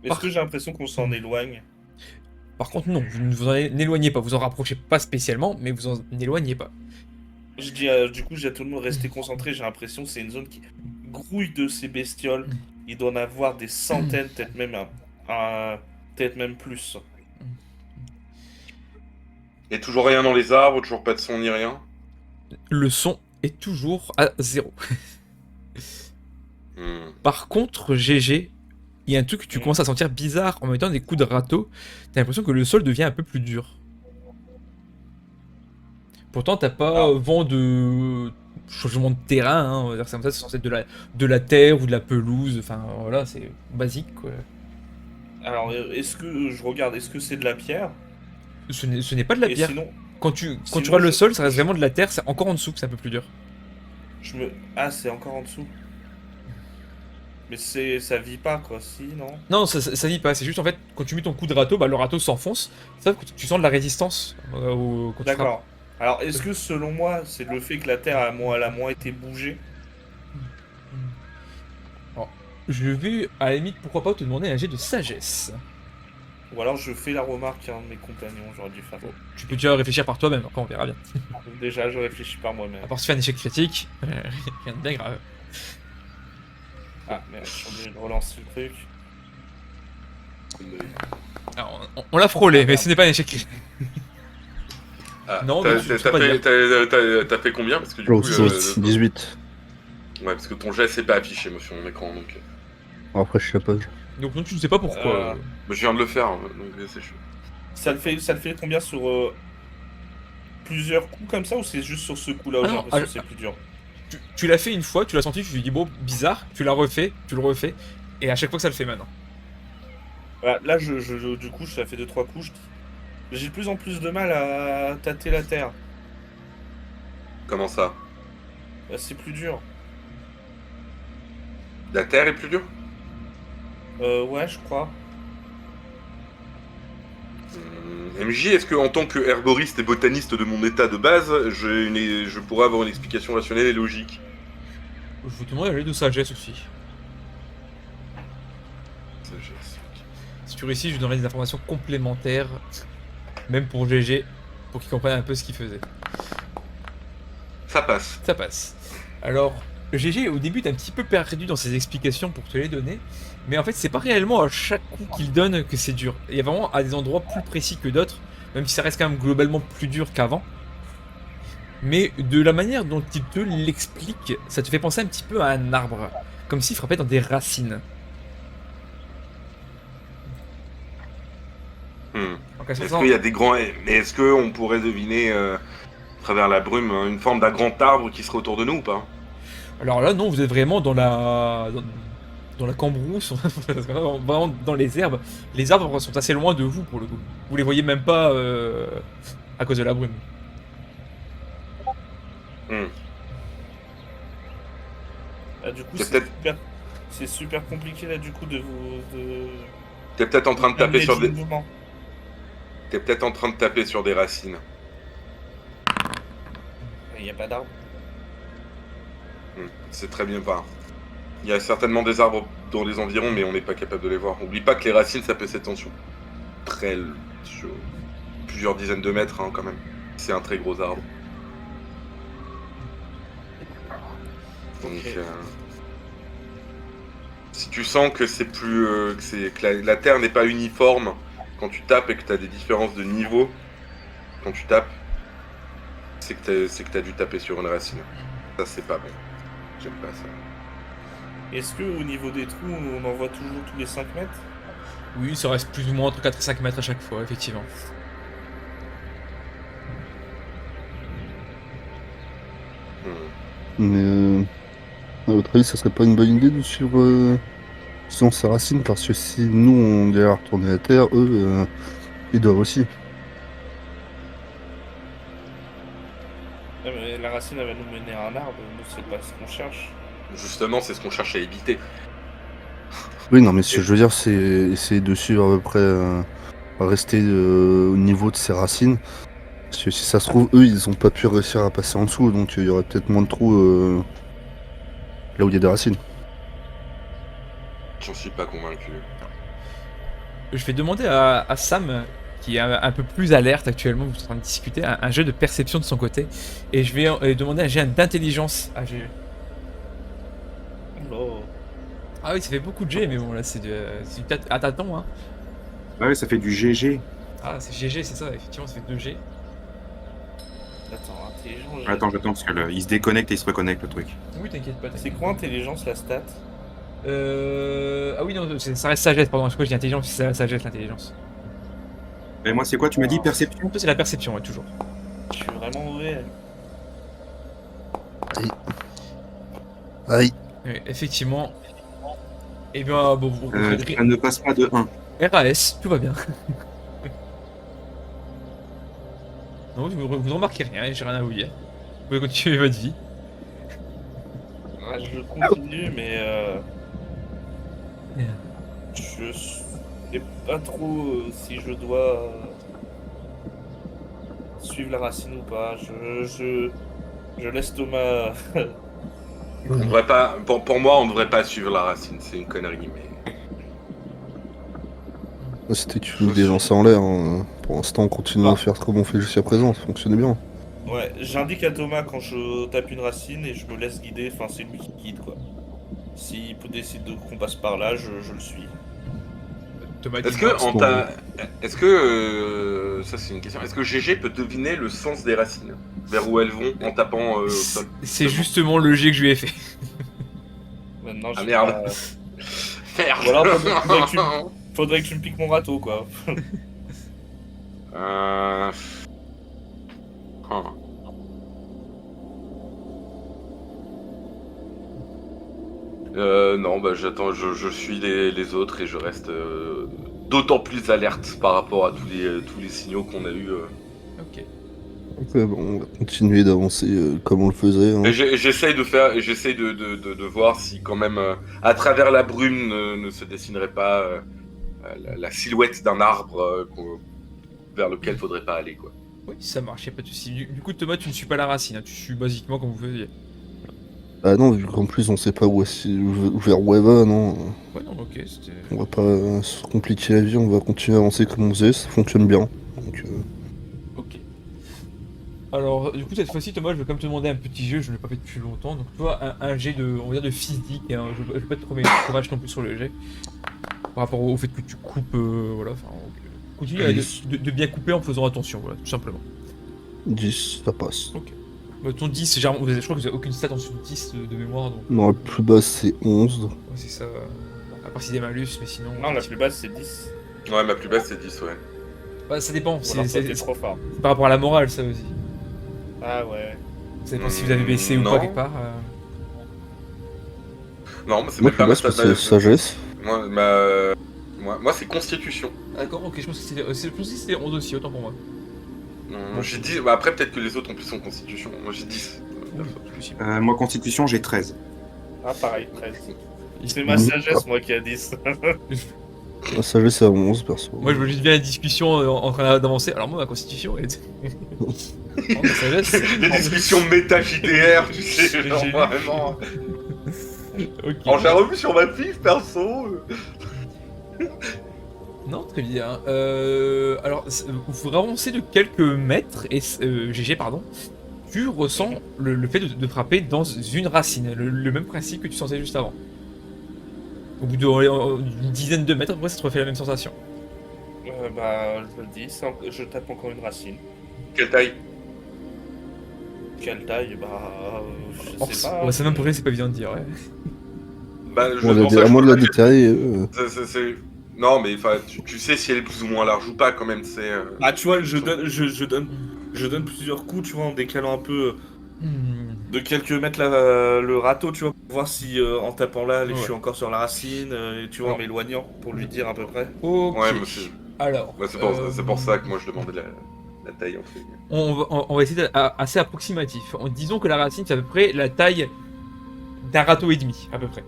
Est-ce que j'ai l'impression qu'on s'en éloigne? Par contre, non, vous ne vous en éloignez pas, vous en rapprochez pas spécialement, mais vous en éloignez pas. Je dis, du coup, j'ai à tout le monde rester concentré. J'ai l'impression que c'est une zone qui grouille de ces bestioles. Il doit en avoir des centaines, peut-être même plus. Et toujours rien dans les arbres, toujours pas de son ni rien. Le son est toujours à 0. Par contre, GG, il y a un truc que tu commences à sentir bizarre en mettant des coups de râteau. T'as l'impression que le sol devient un peu plus dur. Pourtant, t'as pas vent de changement de terrain, hein, on va dire que c'est comme ça, c'est censé être de la terre ou de la pelouse, enfin voilà, c'est basique quoi. Alors, est-ce que je regarde, est-ce que c'est de la pierre? Ce n'est pas de la Et pierre. sinon, Quand tu sinon, regardes le je- sol, ça reste vraiment de la terre, c'est encore en dessous que c'est un peu plus dur. Ah, c'est encore en dessous. Mais ça vit pas, quoi, si, non? Non, ça vit pas, c'est juste en fait, quand tu mets ton coup de râteau, bah, le râteau s'enfonce, sauf que tu sens de la résistance quand tu frappes. D'accord. Alors, est-ce que selon moi, c'est le fait que la Terre elle a moins été bougée? Alors, je vais, à la limite, pourquoi pas te demander un jet de sagesse. Ou alors je fais la remarque à un de mes compagnons, j'aurais dû faire. Tu peux déjà réfléchir par toi-même, après on verra bien. Donc déjà, je réfléchis par moi-même. À part si tu fais un échec critique, rien de bien grave. Ah, merde, je suis obligé de relancer le truc. Alors, on l'a frôlé, mais ce n'est pas un échec critique. Ah, Non, t'as mais tu peux pas dire. t'as fait combien? Parce que du coup, 18. ouais, parce que ton jet c'est pas affiché moi, sur mon écran, donc Après, je sais pas. Donc non, tu ne sais pas pourquoi. je viens de le faire, donc c'est chaud. Ça le fait combien sur plusieurs coups comme ça ou c'est juste sur ce coup-là où Ah j'ai non, l'impression que c'est plus dur? Tu l'as fait une fois, tu l'as senti, tu te dis bon, bizarre, tu l'as refait, tu le refais, et à chaque fois que ça le fait maintenant. Voilà, là, du coup, ça fait 2-3 coups. J'ai de plus en plus de mal à tâter la terre. Comment ça? Bah, c'est plus dur. La terre est plus dure? Ouais, je crois. MJ, est-ce que en tant que herboriste et botaniste de mon état de base, je pourrais avoir une explication rationnelle et logique? Je vous demande un jet de sagesse aussi. Si tu réussis, je donnerai des informations complémentaires, même pour GG, pour qu'il comprenne un peu ce qu'il faisait. Ça passe. Ça passe. Alors, GG au début est un petit peu perdu dans ses explications pour te les donner, mais en fait c'est pas réellement à chaque coup qu'il donne que c'est dur. Il y a vraiment à des endroits plus précis que d'autres, même si ça reste quand même globalement plus dur qu'avant. Mais de la manière dont il te l'explique, ça te fait penser un petit peu à un arbre, comme s'il frappait dans des racines. En quelque Est-ce sorte, qu'il y a des grands... Mais est-ce qu'on pourrait deviner, à travers la brume, une forme d'un grand arbre qui serait autour de nous ou pas? alors là, non, vous êtes vraiment dans la cambrousse, vraiment dans les herbes. Les arbres sont assez loin de vous pour le coup. Vous les voyez même pas à cause de la brume. Ah, du coup, C'est c'est super compliqué là, du coup, de vous. T'es peut-être en train de taper sur des... mouvements. T'es peut-être en train de taper sur des racines. Il n'y a pas d'arbre. C'est très bien pas. Il y a certainement des arbres dans les environs, mais on n'est pas capable de les voir. Oublie pas que les racines, ça peut s'étendre sur plusieurs dizaines de mètres, hein, quand même. C'est un très gros arbre. Donc, si tu sens que c'est plus, que la terre n'est pas uniforme quand tu tapes et que tu as des différences de niveau quand tu tapes, c'est que t'as dû taper sur une racine. Ça, c'est pas bon. J'aime pas ça. Est-ce que au niveau des trous, on en voit toujours tous les 5 mètres? Oui, ça reste plus ou moins entre 4 et 5 mètres à chaque fois, effectivement. Mais à votre avis, ça serait pas une bonne idée de suivre selon ses racines, parce que si nous on doit retourner à terre, eux, ils doivent aussi. Ah, mais la racine, elle va nous mener à un arbre. Nous, c'est pas ce qu'on cherche. Justement, c'est ce qu'on cherche à éviter. Oui, non, mais ce que je veux dire, c'est essayer de suivre à peu près, rester au niveau de ses racines. Parce que si ça se trouve, eux, ils ont pas pu réussir à passer en dessous, donc il y aurait peut-être moins de trous là où il y a des racines. J'en suis pas convaincu. Je vais demander à Sam, qui est un peu plus alerte actuellement, vous êtes en train de discuter, un jeu de perception de son côté. Et je vais demander un jet d'intelligence à GG. Oh. Ah oui, ça fait beaucoup de G, mais bon, là c'est à tâtons, hein. Ouais, ça fait du GG. Ah, c'est GG, c'est ça, effectivement, ça fait 2G. Attends, Attends, parce que il se déconnecte et il se reconnecte le truc. Oui, t'inquiète pas. C'est quoi intelligence, la stat? Ah oui, non, ça reste sagesse, pardon. Je crois que j'ai intelligence, c'est la sagesse, l'intelligence. Et moi, c'est quoi? Tu m'as dit perception? Toi, c'est la perception, ouais, toujours. Je suis vraiment mauvais. Aïe. Oui, effectivement. Eh bien, bon, Ça ne passe pas de 1. RAS, tout va bien. Non, vous ne remarquez rien, j'ai rien à vous dire. Vous pouvez continuer votre vie. Je continue, mais je sais pas trop si je dois suivre la racine ou pas. Je laisse Thomas. On devrait pas, pour moi, on devrait pas suivre la racine, c'est une connerie, mais... C'était tu nous délances en l'air. Hein. Pour l'instant, on continue à faire comme on fait jusqu'à présent. Ça fonctionnait bien. Ouais, j'indique à Thomas quand je tape une racine et je me laisse guider. Enfin, c'est lui qui guide, quoi. S'il décide qu'on passe par là, je le suis. Thomas Est-ce que ça c'est une question. Est-ce que GG peut deviner le sens des racines, vers où elles vont en tapant au sol? c'est justement le jet que je lui ai fait. Maintenant, Ah j'ai merde. pas- Merde. Ou alors, faudrait que tu me piques mon râteau, quoi. Euh... ah. Non, bah j'attends, je suis les autres et je reste d'autant plus alerte par rapport à tous les signaux qu'on a eus. Ok. Ok, bon, on va continuer d'avancer comme on le faisait. Hein. Et j'essaye de voir si quand même à travers la brume ne se dessinerait pas la silhouette d'un arbre vers lequel faudrait pas aller, quoi. Oui, ça marche, y'a pas de soucis. Du coup, Thomas, tu ne suis pas la racine, hein, tu suis basiquement comme vous faisiez. Ah non, vu qu'en plus on sait pas vers où elle va, non. Ouais, non, ok, c'était. On va pas se compliquer la vie, on va continuer à avancer comme on faisait, ça fonctionne bien. Donc, Ok. Alors, du coup, cette fois-ci, Thomas, je vais quand même te demander un petit jeu, je ne l'ai pas fait depuis longtemps. Donc, toi, un jet de, on va dire, de physique, hein, je vais pas te trop vache non plus sur le jet. Par rapport au fait que tu coupes, voilà, enfin, continue de bien couper en faisant attention, voilà, tout simplement. 10, ça passe. Ton 10, je crois que vous avez aucune stat en dessous de 10 de mémoire, donc Non, la plus basse c'est 11. ouais, c'est ça. À part si des malus, mais sinon. Non, la plus basse, c'est 10. Ouais, ma plus basse c'est 10, ouais. Bah, ça dépend, Ou alors, c'est trop fort. par rapport à la morale, ça aussi. Ah ouais. Ça dépend si vous avez baissé ou non. pas quelque part. Non, mais c'est Moi, même plus pas ma basse stat. c'est sagesse. Moi c'est constitution. D'accord, ok, je pense que c'était 11 aussi, autant pour moi. Non, j'ai 10. Bah, après, peut-être que les autres ont plus en constitution. Moi j'ai 10. Oui, c'est possible. Moi, constitution, j'ai 13. Ah, pareil, 13. C'est ma sagesse, moi, qui a 10. La sagesse c'est à 11 perso. Moi, je me dis bien la discussion en train d'avancer. Alors, moi, ma constitution est. Oh, ma sagesse. Les discussions méta JDR, tu sais, J'ai genre lu. vraiment. Ok. Alors j'ai revu sur ma fiche perso. Non, très bien. Alors, vous avancez de quelques mètres et GG, pardon. Tu ressens le fait de frapper dans une racine, le même principe que tu sentais juste avant. Au bout d'une dizaine de mètres, après, ça te refait la même sensation. Bah, je le dis, je tape encore une racine. Quelle taille? Quelle taille? Bah, je sais pas. Ouais, ça même pour rien, c'est pas évident de dire. Ouais. Bah, On pour ça, à je moi de la peux pas- détailler. Non, mais enfin, tu sais si elle est plus ou moins large ou pas quand même, c'est. Ah, tu vois, je donne plusieurs coups, tu vois, en décalant un peu de quelques mètres le râteau, tu vois, pour voir si en tapant là, je suis encore sur la racine, et tu vois, en Alors. m'éloignant pour lui dire à peu près. Ok. Ouais, mais c'est Alors. c'est pour ça que moi je demandais la taille en fait. On va essayer d'être assez approximatif. Disons que la racine, c'est à peu près la taille d'un râteau et demi, à peu près.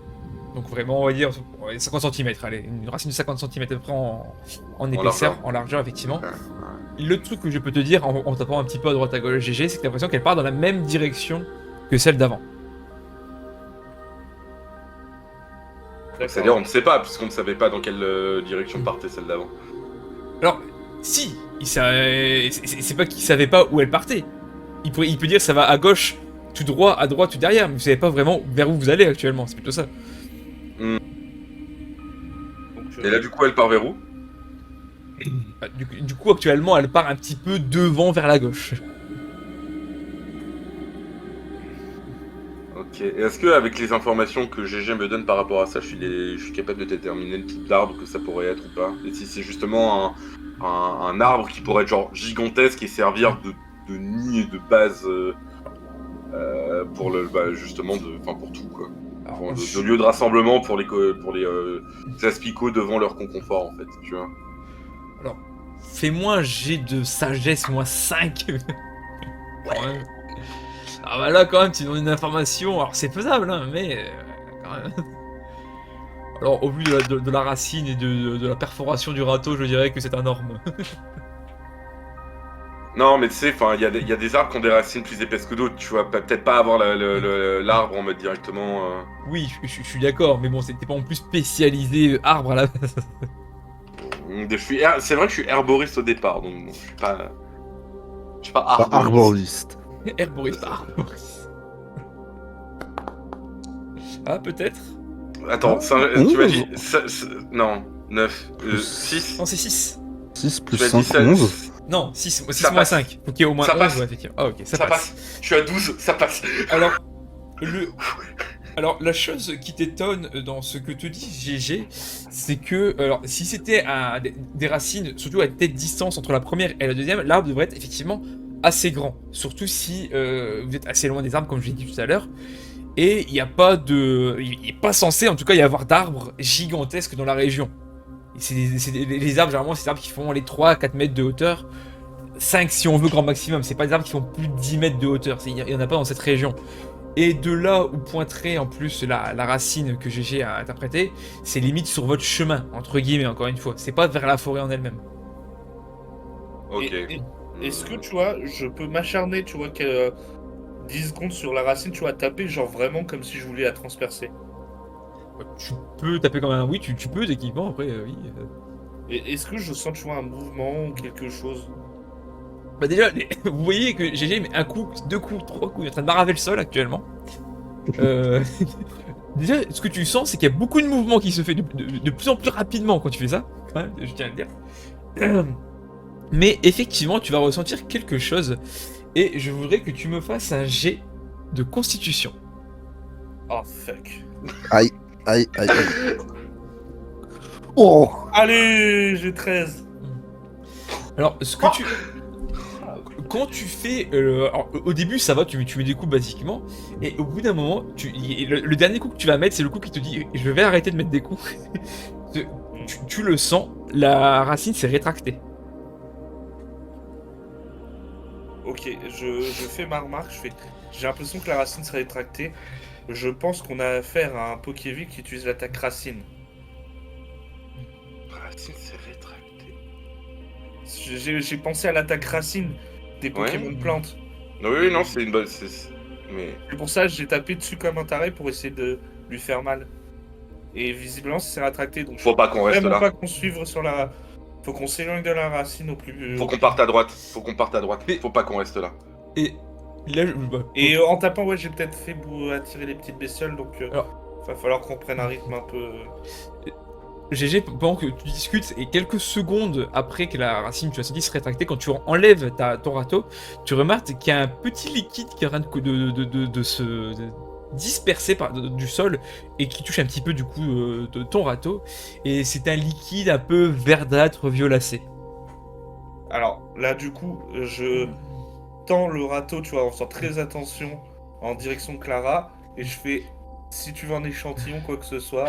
Donc vraiment, on va dire 50 cm, allez, une racine de 50 cm à peu près en épaisseur, en largeur, effectivement. Ouais. Le truc que je peux te dire, en tapant un petit peu à droite à gauche GG, c'est que t'as l'impression qu'elle part dans la même direction que celle d'avant. C'est-à-dire on ne sait pas, puisqu'on ne savait pas dans quelle direction partait celle d'avant. Alors, si, c'est pas qu'il savait pas où elle partait. Il peut dire ça va à gauche, tout droit, à droite, tout derrière, mais vous savez pas vraiment vers où vous allez actuellement, c'est plutôt ça. Donc, Et là du coup elle part vers où? Bah, du coup, actuellement, elle part un petit peu devant vers la gauche. Ok. Ok. Et est-ce que avec les informations que GG me donne par rapport à ça, je suis capable de déterminer le type d'arbre que ça pourrait être ou pas? Et si c'est justement un arbre qui pourrait être genre gigantesque et servir de nid et de base pour justement pour tout quoi. Alors, De lieu de rassemblement pour les aspicots devant leur conconfort en fait, tu vois. alors, fais-moi un jet de sagesse moins 5. Ouais. Ah bah là, quand même, tu donnes une information. Alors, c'est faisable, hein, mais quand même. Alors, au vu de la racine et de la perforation du râteau, je dirais que c'est un orme. Non, mais tu sais, il y a des arbres qui ont des racines plus épaisses que d'autres, tu vois. Peut-être pas avoir l'arbre en mode directement. Oui, je suis d'accord, mais bon, c'était pas en plus spécialisé arbre à la base. C'est vrai que je suis herboriste au départ, donc bon, je suis pas Pas arboriste. arboriste. Herboriste, arboriste. Ah, peut-être. Attends, tu m'as dit. Non, 9. Plus- 6. Non, c'est 6. 6 plus Tu m'as dit 5, 11. Non, 6 Ça moins passe. 5. Faut qu'il y ait au moins Ça 11, passe. ouais, effectivement. Ah, ok, ça Ça passe. passe. Je suis à 12, ça passe. Alors, la chose qui t'étonne dans ce que te dit GG, c'est que, alors, si c'était des racines, surtout à telle distance entre la première et la deuxième, l'arbre devrait être effectivement assez grand. Surtout si vous êtes assez loin des arbres, comme je l'ai dit tout à l'heure. Et il n'y a pas de. Il n'est pas censé, en tout cas, y avoir d'arbres gigantesques dans la région. Les arbres, généralement, c'est des arbres qui font les 3 à 4 mètres de hauteur. 5 si on veut grand maximum. C'est pas des arbres qui font plus de 10 mètres de hauteur. Il n'y en a pas dans cette région. Et de là où pointerait en plus la racine que GG a interprétée, c'est limite sur votre chemin, entre guillemets, encore une fois. C'est pas vers la forêt en elle-même. Ok. Est-ce que, tu vois, je peux m'acharner, tu vois, 10 secondes sur la racine, tu vois, taper, genre vraiment comme si je voulais la transpercer. Tu peux taper comme un. Oui, tu peux, techniquement, après, oui. Et est-ce que je sens, tu vois, un mouvement ou quelque chose? Bah déjà, vous voyez que GG met un coup, 2 coups, 3 coups, il est en train de maraver le sol actuellement. Déjà, ce que tu sens, c'est qu'il y a beaucoup de mouvements qui se fait de plus en plus rapidement quand tu fais ça, quand même, je tiens à le dire. Mais effectivement, tu vas ressentir quelque chose, et je voudrais que tu me fasses un jet de constitution. Oh fuck. Aïe. Oh. Allez, j'ai 13. Alors, ce que tu... Quand tu fais... alors, au début, ça va, tu mets des coups basiquement, et au bout d'un moment, le dernier coup que tu vas mettre, c'est le coup qui te dit « Je vais arrêter de mettre des coups ». Tu le sens, la racine s'est rétractée. Ok, je fais ma remarque, j'ai l'impression que la racine serait rétractée. Je pense qu'on a affaire à un Pokévic qui utilise l'attaque racine. Racine s'est rétractée. J'ai pensé à l'attaque racine des Pokémon Ouais. de plantes. Oui, non, c'est une bonne. Mais. C'est pour ça que j'ai tapé dessus comme un taré pour essayer de lui faire mal. Et visiblement, ça s'est rétracté. Donc, Faut pas qu'on reste vraiment là. pas qu'on suive sur la. Faut qu'on s'éloigne de la racine au plus. Faut qu'on parte à droite. Mais- Faut pas qu'on reste là. Et là, Et en tapant, ouais, j'ai peut-être fait attirer les petites bestioles, donc va falloir qu'on prenne un rythme un peu. GG, pendant que tu discutes, et quelques secondes après que la racine, tu as senti se rétracter, quand tu enlèves ton râteau, tu remarques qu'il y a un petit liquide qui est en train de se disperser du sol et qui touche un petit peu du coup de ton râteau. Et c'est un liquide un peu verdâtre, violacé. Alors là, du coup, je tends le râteau, tu vois, en faisant très attention en direction de Clara, et je fais si tu veux un échantillon, quoi que ce soit.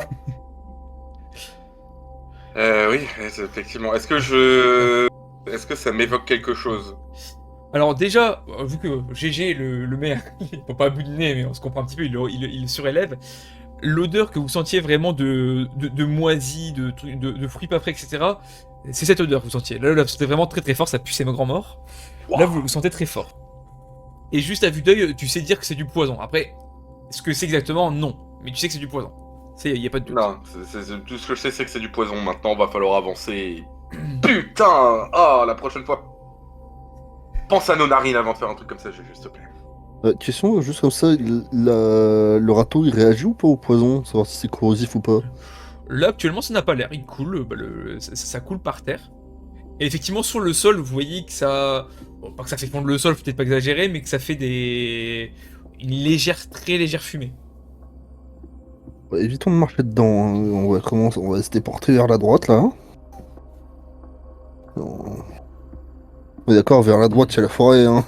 Oui, effectivement. Est-ce que ça m'évoque quelque chose? Alors déjà, vu que GG, le maire, il peut pas boudiner, mais on se comprend un petit peu, il surélève, l'odeur que vous sentiez vraiment de moisis, de fruits pas frais, etc., c'est cette odeur que vous sentiez. Là, vous sentez vraiment très très fort, ça pue ses grands morts. Là, vous le sentez très fort. Et juste à vue d'œil, tu sais dire que c'est du poison. Après, ce que c'est exactement, non. Mais tu sais que c'est du poison. Il n'y a pas de doute. Non, tout ce que je sais, c'est que c'est du poison. Maintenant, va falloir avancer. Putain! Oh, la prochaine fois. Pense à nos narines avant de faire un truc comme ça, s'il te plaît. Question, juste comme ça, le râteau il réagit ou pas au poison? Savoir si c'est corrosif ou pas. Là, actuellement, ça n'a pas l'air. Il coule, ça coule par terre. Et effectivement, sur le sol, vous voyez que ça... Bon, pas que ça fait fondre le sol, faut peut-être pas exagérer, mais que ça fait des... une légère, très légère fumée. Bah, évitons de marcher dedans, hein. On va se déporter vers la droite là. On est d'accord, vers la droite il y a la forêt, hein.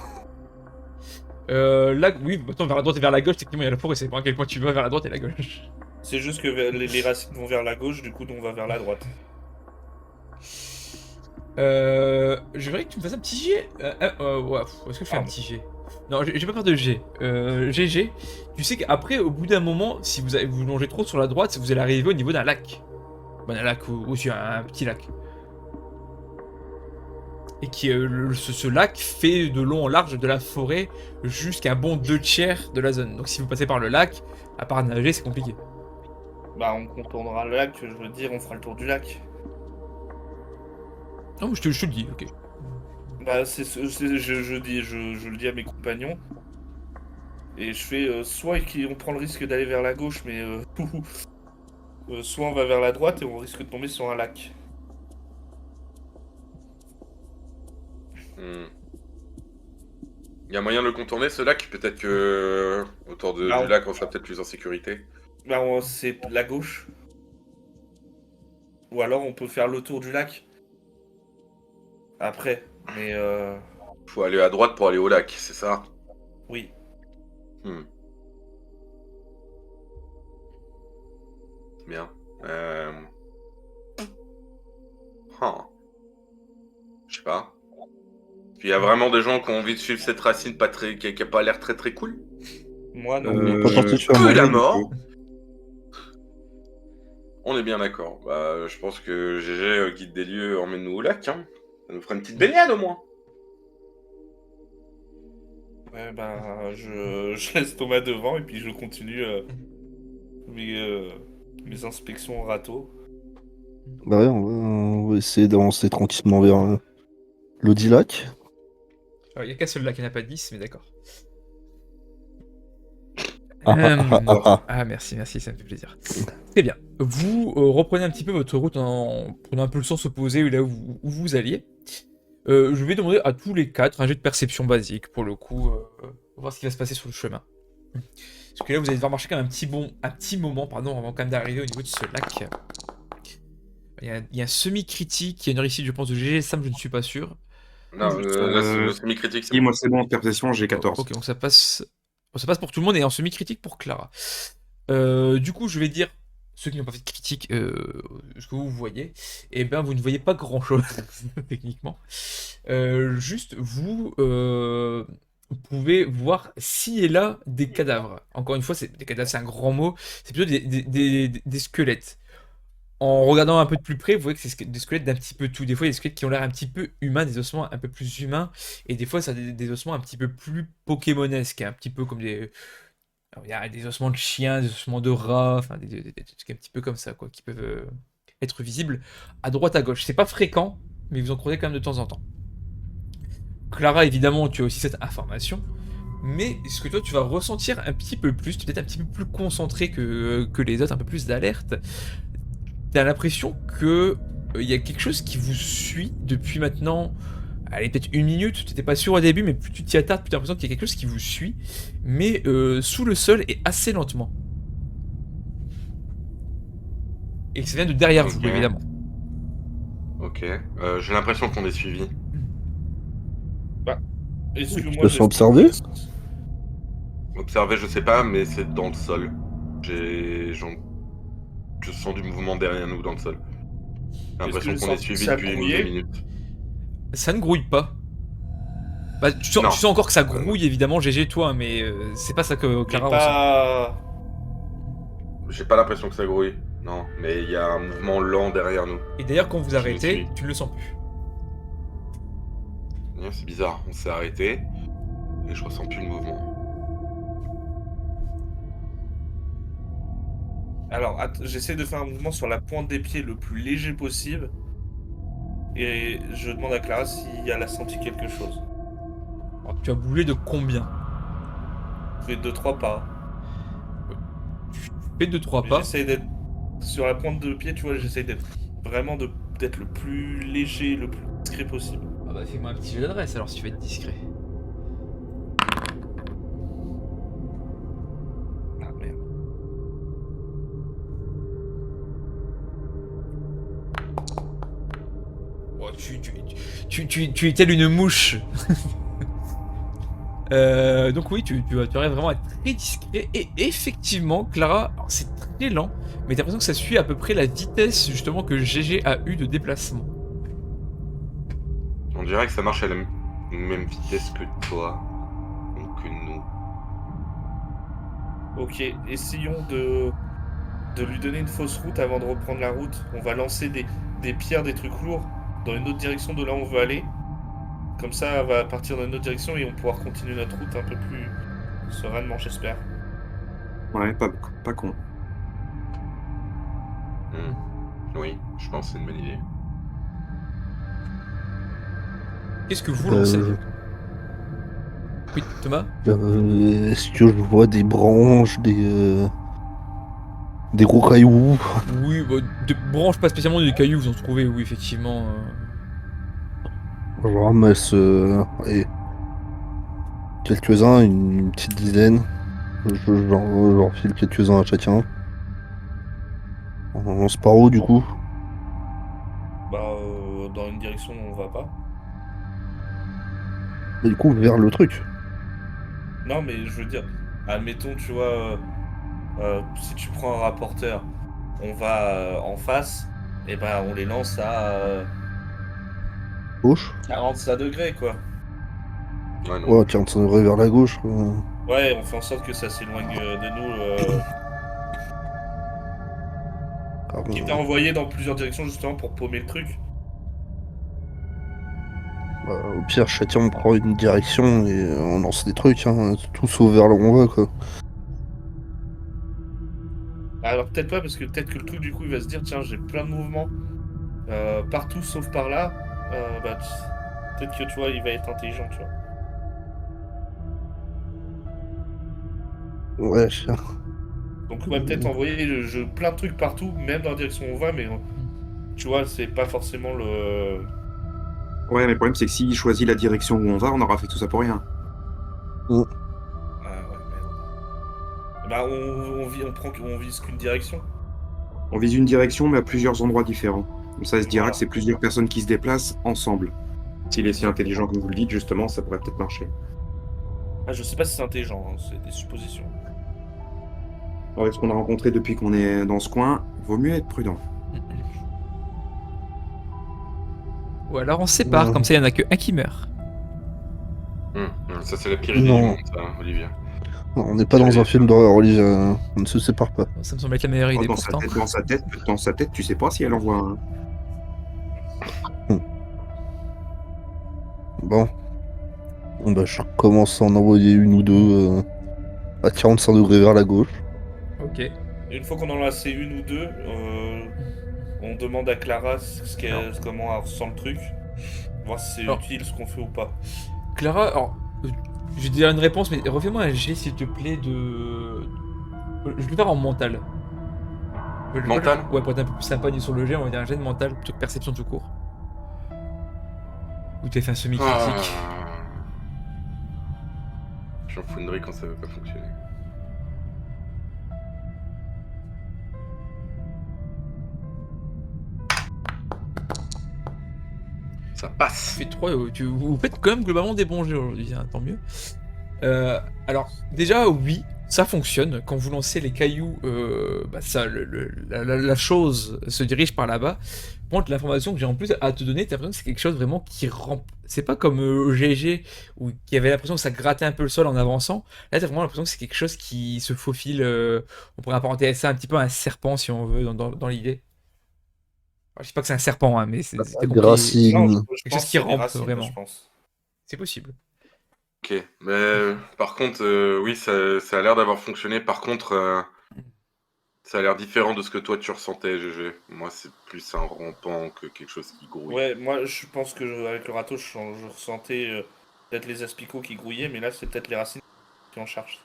Là, oui, attends, vers la droite et vers la gauche, techniquement il y a la forêt, c'est pas à quel point tu vas vers la droite et la gauche. C'est juste que les racines vont vers la gauche, du coup, on va vers la droite. Je voudrais que tu me fasses un petit jet. Ouais, est-ce que je fais un Pardon. petit jet? Non, j'ai pas peur de jet. GG. Tu sais qu'après, au bout d'un moment, si vous longez trop sur la droite, vous allez arriver au niveau d'un lac. Bon, un lac ou aussi un petit lac. Et qui, ce lac fait de long en large de la forêt jusqu'à un bon 2/3 de la zone. Donc si vous passez par le lac, à part nager, c'est compliqué. Bah, on contournera le lac, je veux dire, on fera le tour du lac. Non, mais je te le dis, ok. Bah, je le dis à mes compagnons. Et je fais soit on prend le risque d'aller vers la gauche, mais soit on va vers la droite et on risque de tomber sur un lac. Il y a moyen de le contourner ce lac? Peut-être que autour du Non. lac on sera peut-être plus en sécurité. Bah, c'est la gauche. Ou alors on peut faire le tour du lac. Après, mais Faut aller à droite pour aller au lac, c'est ça? oui. Hmm. Bien. Je sais pas. Il y a vraiment des gens qui ont envie de suivre cette racine pas très, qui a pas l'air très très cool. Moi non. Pas particulièrement. Que la du mort. coup. On est bien d'accord. Bah, je pense que GG, guide des lieux, emmène-nous au lac. Hein. Ça nous fera une petite baignade au moins. Ouais, bah, je laisse Thomas devant et puis je continue mes inspections au râteau. Bah ouais, on va essayer d'avancer tranquillement vers l'Audi Lac. Il n'y a qu'un seul lac, il n'y en a pas 10, mais d'accord. Merci, ça me fait plaisir. Très bien. Vous reprenez un petit peu votre route en prenant un peu le sens opposé là où vous alliez. Je vais demander à tous les 4 un jet de perception basique pour le coup, pour voir ce qui va se passer sur le chemin. Parce que là, vous allez devoir marcher quand même un petit moment, avant quand même d'arriver au niveau de ce lac. Il y a un semi-critique, il y a une réussite, je pense, de GG. Sam, je ne suis pas sûr. Non, là, c'est le semi-critique. Si, moi c'est bon, perception, j'ai 14. Ok, donc ça passe pour tout le monde et en semi-critique pour Clara. Du coup, je vais dire, ceux qui n'ont pas fait de critique, ce que vous voyez, et ben vous ne voyez pas grand-chose, techniquement. Juste, vous pouvez voir ci et là des cadavres. Encore une fois, des cadavres, c'est un grand mot, c'est plutôt des squelettes. En regardant un peu de plus près, vous voyez que c'est des squelettes d'un petit peu tout. Des fois, il y a des squelettes qui ont l'air un petit peu humains, des ossements un peu plus humains, et des fois, ça a des ossements un petit peu plus pokémonesques, un petit peu comme des... Alors, il y a des ossements de chiens, des ossements de rats, enfin des trucs un petit peu comme ça, quoi, qui peuvent être visibles à droite, à gauche. C'est pas fréquent, mais vous en croisez quand même de temps en temps. Clara, évidemment, tu as aussi cette information, mais ce que toi, tu vas ressentir un petit peu plus, peut-être un petit peu plus concentré que les autres, un peu plus d'alerte. T'as l'impression que il y a quelque chose qui vous suit depuis maintenant, allez, peut-être 1 minute, t'étais pas sûr au début, mais plus tu t'y attardes, plus t'as l'impression qu'il y a quelque chose qui vous suit, mais sous le sol et assez lentement. Et que ça vient de derrière vous, Ok. évidemment. Ok. J'ai l'impression qu'on est suivi. Est-ce que Tu moi te sens observé? Observer, je sais pas, mais c'est dans le sol. Je sens du mouvement derrière nous dans le sol. J'ai l'impression que je qu'on est sens suivi ça depuis une ou grouiller? 2 minutes. Ça ne grouille pas. Bah, tu Non. sens encore que ça grouille, évidemment, GG, toi, mais c'est pas ça que Mais Clara ressent. pas... J'ai pas l'impression que ça grouille. Non, mais il y a un mouvement lent derrière nous. Et d'ailleurs, quand vous Je arrêtez, suis. tu ne le sens plus. C'est bizarre, on s'est arrêté et je ressens plus le mouvement. Alors, j'essaie de faire un mouvement sur la pointe des pieds le plus léger possible. Et je demande à Clara si elle a senti quelque chose. Alors, tu as bougé de combien? Je fais 2-3 pas. Fais 2-3 Mais pas. j'essaie d'être... Sur la pointe de pied, tu vois, j'essaie d'être vraiment d'être le plus léger, le plus discret possible. Ah bah fais-moi un petit jeu d'adresse alors si tu veux être discret. tu es telle une mouche. Donc oui, tu arrives vraiment à être très discret. Et effectivement, Clara, alors, c'est très lent, mais t'as l'impression que ça suit à peu près la vitesse justement que GG a eu de déplacement. On dirait que ça marche à la même vitesse que toi, donc que nous. Ok, essayons de lui donner une fausse route avant de reprendre la route. On va lancer des pierres, des trucs lourds dans une autre direction de là où on veut aller. Comme ça, on va partir dans une autre direction et on pourra continuer notre route un peu plus sereinement, j'espère. Ouais, pas con. Oui, je pense que c'est une bonne idée. Qu'est-ce que vous lancez? Oui, Thomas? Est-ce que je vois des branches, des gros cailloux? Oui, bah, des branches, pas spécialement des cailloux, vous en trouvez, oui, effectivement. Je ramasse allez, quelques-uns, une petite dizaine. J'en file quelques-uns à chacun. On se part où du coup? Bah, dans une direction où on va pas. Et du coup, vers le truc. Non, mais je veux dire, admettons, tu vois, si tu prends un rapporteur, on va en face, et ben on les lance à Gauche? 45 degrés, quoi. Ouais, non. Ouais, tiens, on devrait vers la gauche. Ouais, on fait en sorte que ça s'éloigne de nous. Ah, bon, Quitte à envoyer dans plusieurs directions, justement, pour paumer le truc. au pire, chacun prend une direction et on lance des trucs, hein, tout sauf vers là où on va, quoi. Alors peut-être pas, parce que peut-être que le truc, du coup, il va se dire, tiens, j'ai plein de mouvements partout sauf par là. Bah, peut-être que, tu vois, il va être intelligent, tu vois. Ouais, Donc on va peut-être envoyer plein de trucs partout, même dans la direction où on va, mais tu vois, c'est pas forcément le... Ouais, mais le problème, c'est que s'il choisit la direction où on va, on aura fait tout ça pour rien. Ah ouais, merde. Bah on vise qu'une direction. On vise une direction, mais à plusieurs endroits différents. Comme ça, il se dira Voilà. que c'est plusieurs personnes qui se déplacent ensemble. S'il est si intelligent comme vous le dites, justement, ça pourrait peut-être marcher. Ah, je sais pas si c'est intelligent, hein, c'est des suppositions. Avec ce qu'on a rencontré depuis qu'on est dans ce coin, vaut mieux être prudent. Ou alors on sépare, Ouais. comme ça il y en a que un qui meurt. Ça, c'est la pire idée Non. du monde, ça, Olivia. Non, on n'est pas dans un film d'horreur, Olivier. On ne se sépare pas. Ça me semble être la meilleure idée Oh, pourtant. dans sa tête, tu sais pas si elle envoie un. Bon. Bon, bah, je recommence à en envoyer une ou deux à 45 degrés vers la gauche. Ok. Et une fois qu'on en a lancé une ou deux, on demande à Clara comment elle ressent le truc. Voir si c'est Alors. utile ce qu'on fait ou pas. Clara, alors, je vais te dire une réponse, mais refais-moi un jet s'il te plaît de. Je vais le faire en mental. Mental? Ouais, pour être un peu plus sympa sur le jet, on va dire un jet de mental plutôt que perception tout court. Ou t'as fait un semi-critique. J'en foudrais quand ça veut pas fonctionner. Ça passe. Tu fais 3, vous faites quand même globalement des bons jeux aujourd'hui, hein, tant mieux. Alors, déjà, oui, ça fonctionne. Quand vous lancez les cailloux, bah ça, la chose se dirige par là-bas. Par contre, l'information que j'ai en plus à te donner, t'as l'impression que c'est quelque chose vraiment qui rend. C'est pas comme GG, où qui avait l'impression que ça grattait un peu le sol en avançant. Là, t'as vraiment l'impression que c'est quelque chose qui se faufile. On pourrait apparenter ça un petit peu à un serpent, si on veut, dans l'idée. Alors, je sais pas que c'est un serpent, hein, mais Des c'était compris. racines. Je Quelque pense chose que qui c'est des rampe, racines, vraiment. je pense. C'est possible. Ok, mais par contre, oui, ça a l'air d'avoir fonctionné. Par contre, ça a l'air différent de ce que toi tu ressentais, GG. Moi, c'est plus un rampant que quelque chose qui grouille. Ouais, moi je pense que avec le râteau, je ressentais peut-être les aspicots qui grouillaient, mais là c'est peut-être les racines qui en chargent.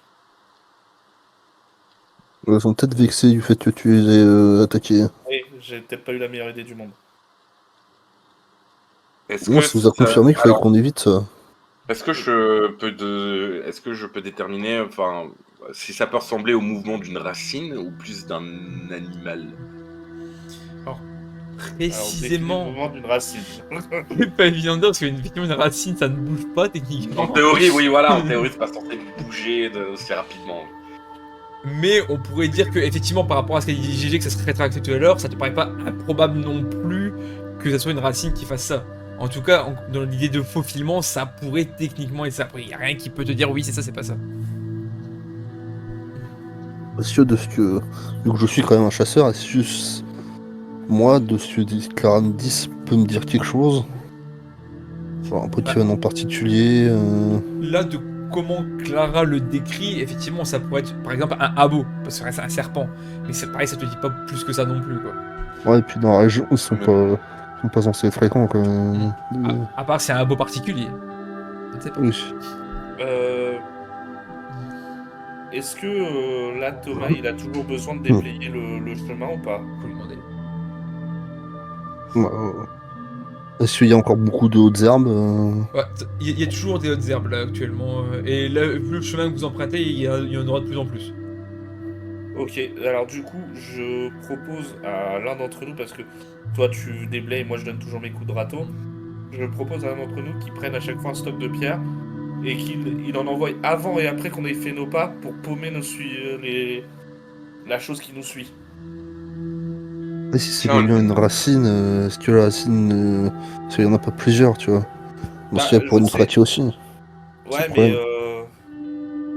Ils sont peut-être vexés du fait que tu les aies attaqués. Oui, j'ai peut-être pas eu la meilleure idée du monde. Est-ce Moi, que ça vous a confirmé qu'il fallait alors, qu'on évite ça. est-ce que je peux déterminer, enfin, si ça peut ressembler au mouvement d'une racine ou plus d'un animal? précisément. Le moment d'une racine. C'est pas évident de dire parce qu'effectivement une racine ça ne bouge pas techniquement. En théorie, oui, voilà, en théorie, c'est pas censé bouger aussi rapidement. Mais on pourrait dire que effectivement par rapport à ce qu'a dit GG que ça serait rétracté tout à l'heure, ça te paraît pas improbable non plus que ça soit une racine qui fasse ça. En tout cas, dans l'idée de faufilement, ça pourrait techniquement être ça. Après, il n'y a rien qui peut te dire oui, c'est ça, c'est pas ça. Monsieur, de ce que. Vu que je suis quand même un chasseur, est-ce que. Moi, de ce que dit Clarandis peut me dire quelque chose? Genre un Pokémon en particulier Là, de comment Clara le décrit, effectivement, ça pourrait être par exemple un abo, parce que c'est un serpent. Mais c'est pareil, ça te dit pas plus que ça non plus, quoi. Ouais, et puis dans la région, ils sont pas censés être fréquents, quoi. À part c'est un abo particulier. Je ne sais pas. Oui. Est-ce que là, Thomas, il a toujours besoin de déblayer le chemin ou pas? Faut lui demander. Est-ce qu'il y a encore beaucoup de hautes herbes Ouais, il y a toujours des hautes herbes là actuellement. Et là, vu le chemin que vous empruntez, il y en aura de plus en plus. Ok, alors du coup, je propose à l'un d'entre nous, parce que toi tu déblayes, moi je donne toujours mes coups de râteau, je propose à l'un d'entre nous qui prenne à chaque fois un stock de pierres et qu'il en envoie avant et après qu'on ait fait nos pas pour paumer la chose qui nous suit. Et si c'est Tiens, bien une racine, est-ce que la racine. Parce qu'il y en a pas plusieurs, tu vois. Parce qu'il y a pour je une sais. traquer aussi. Ouais, le mais problème.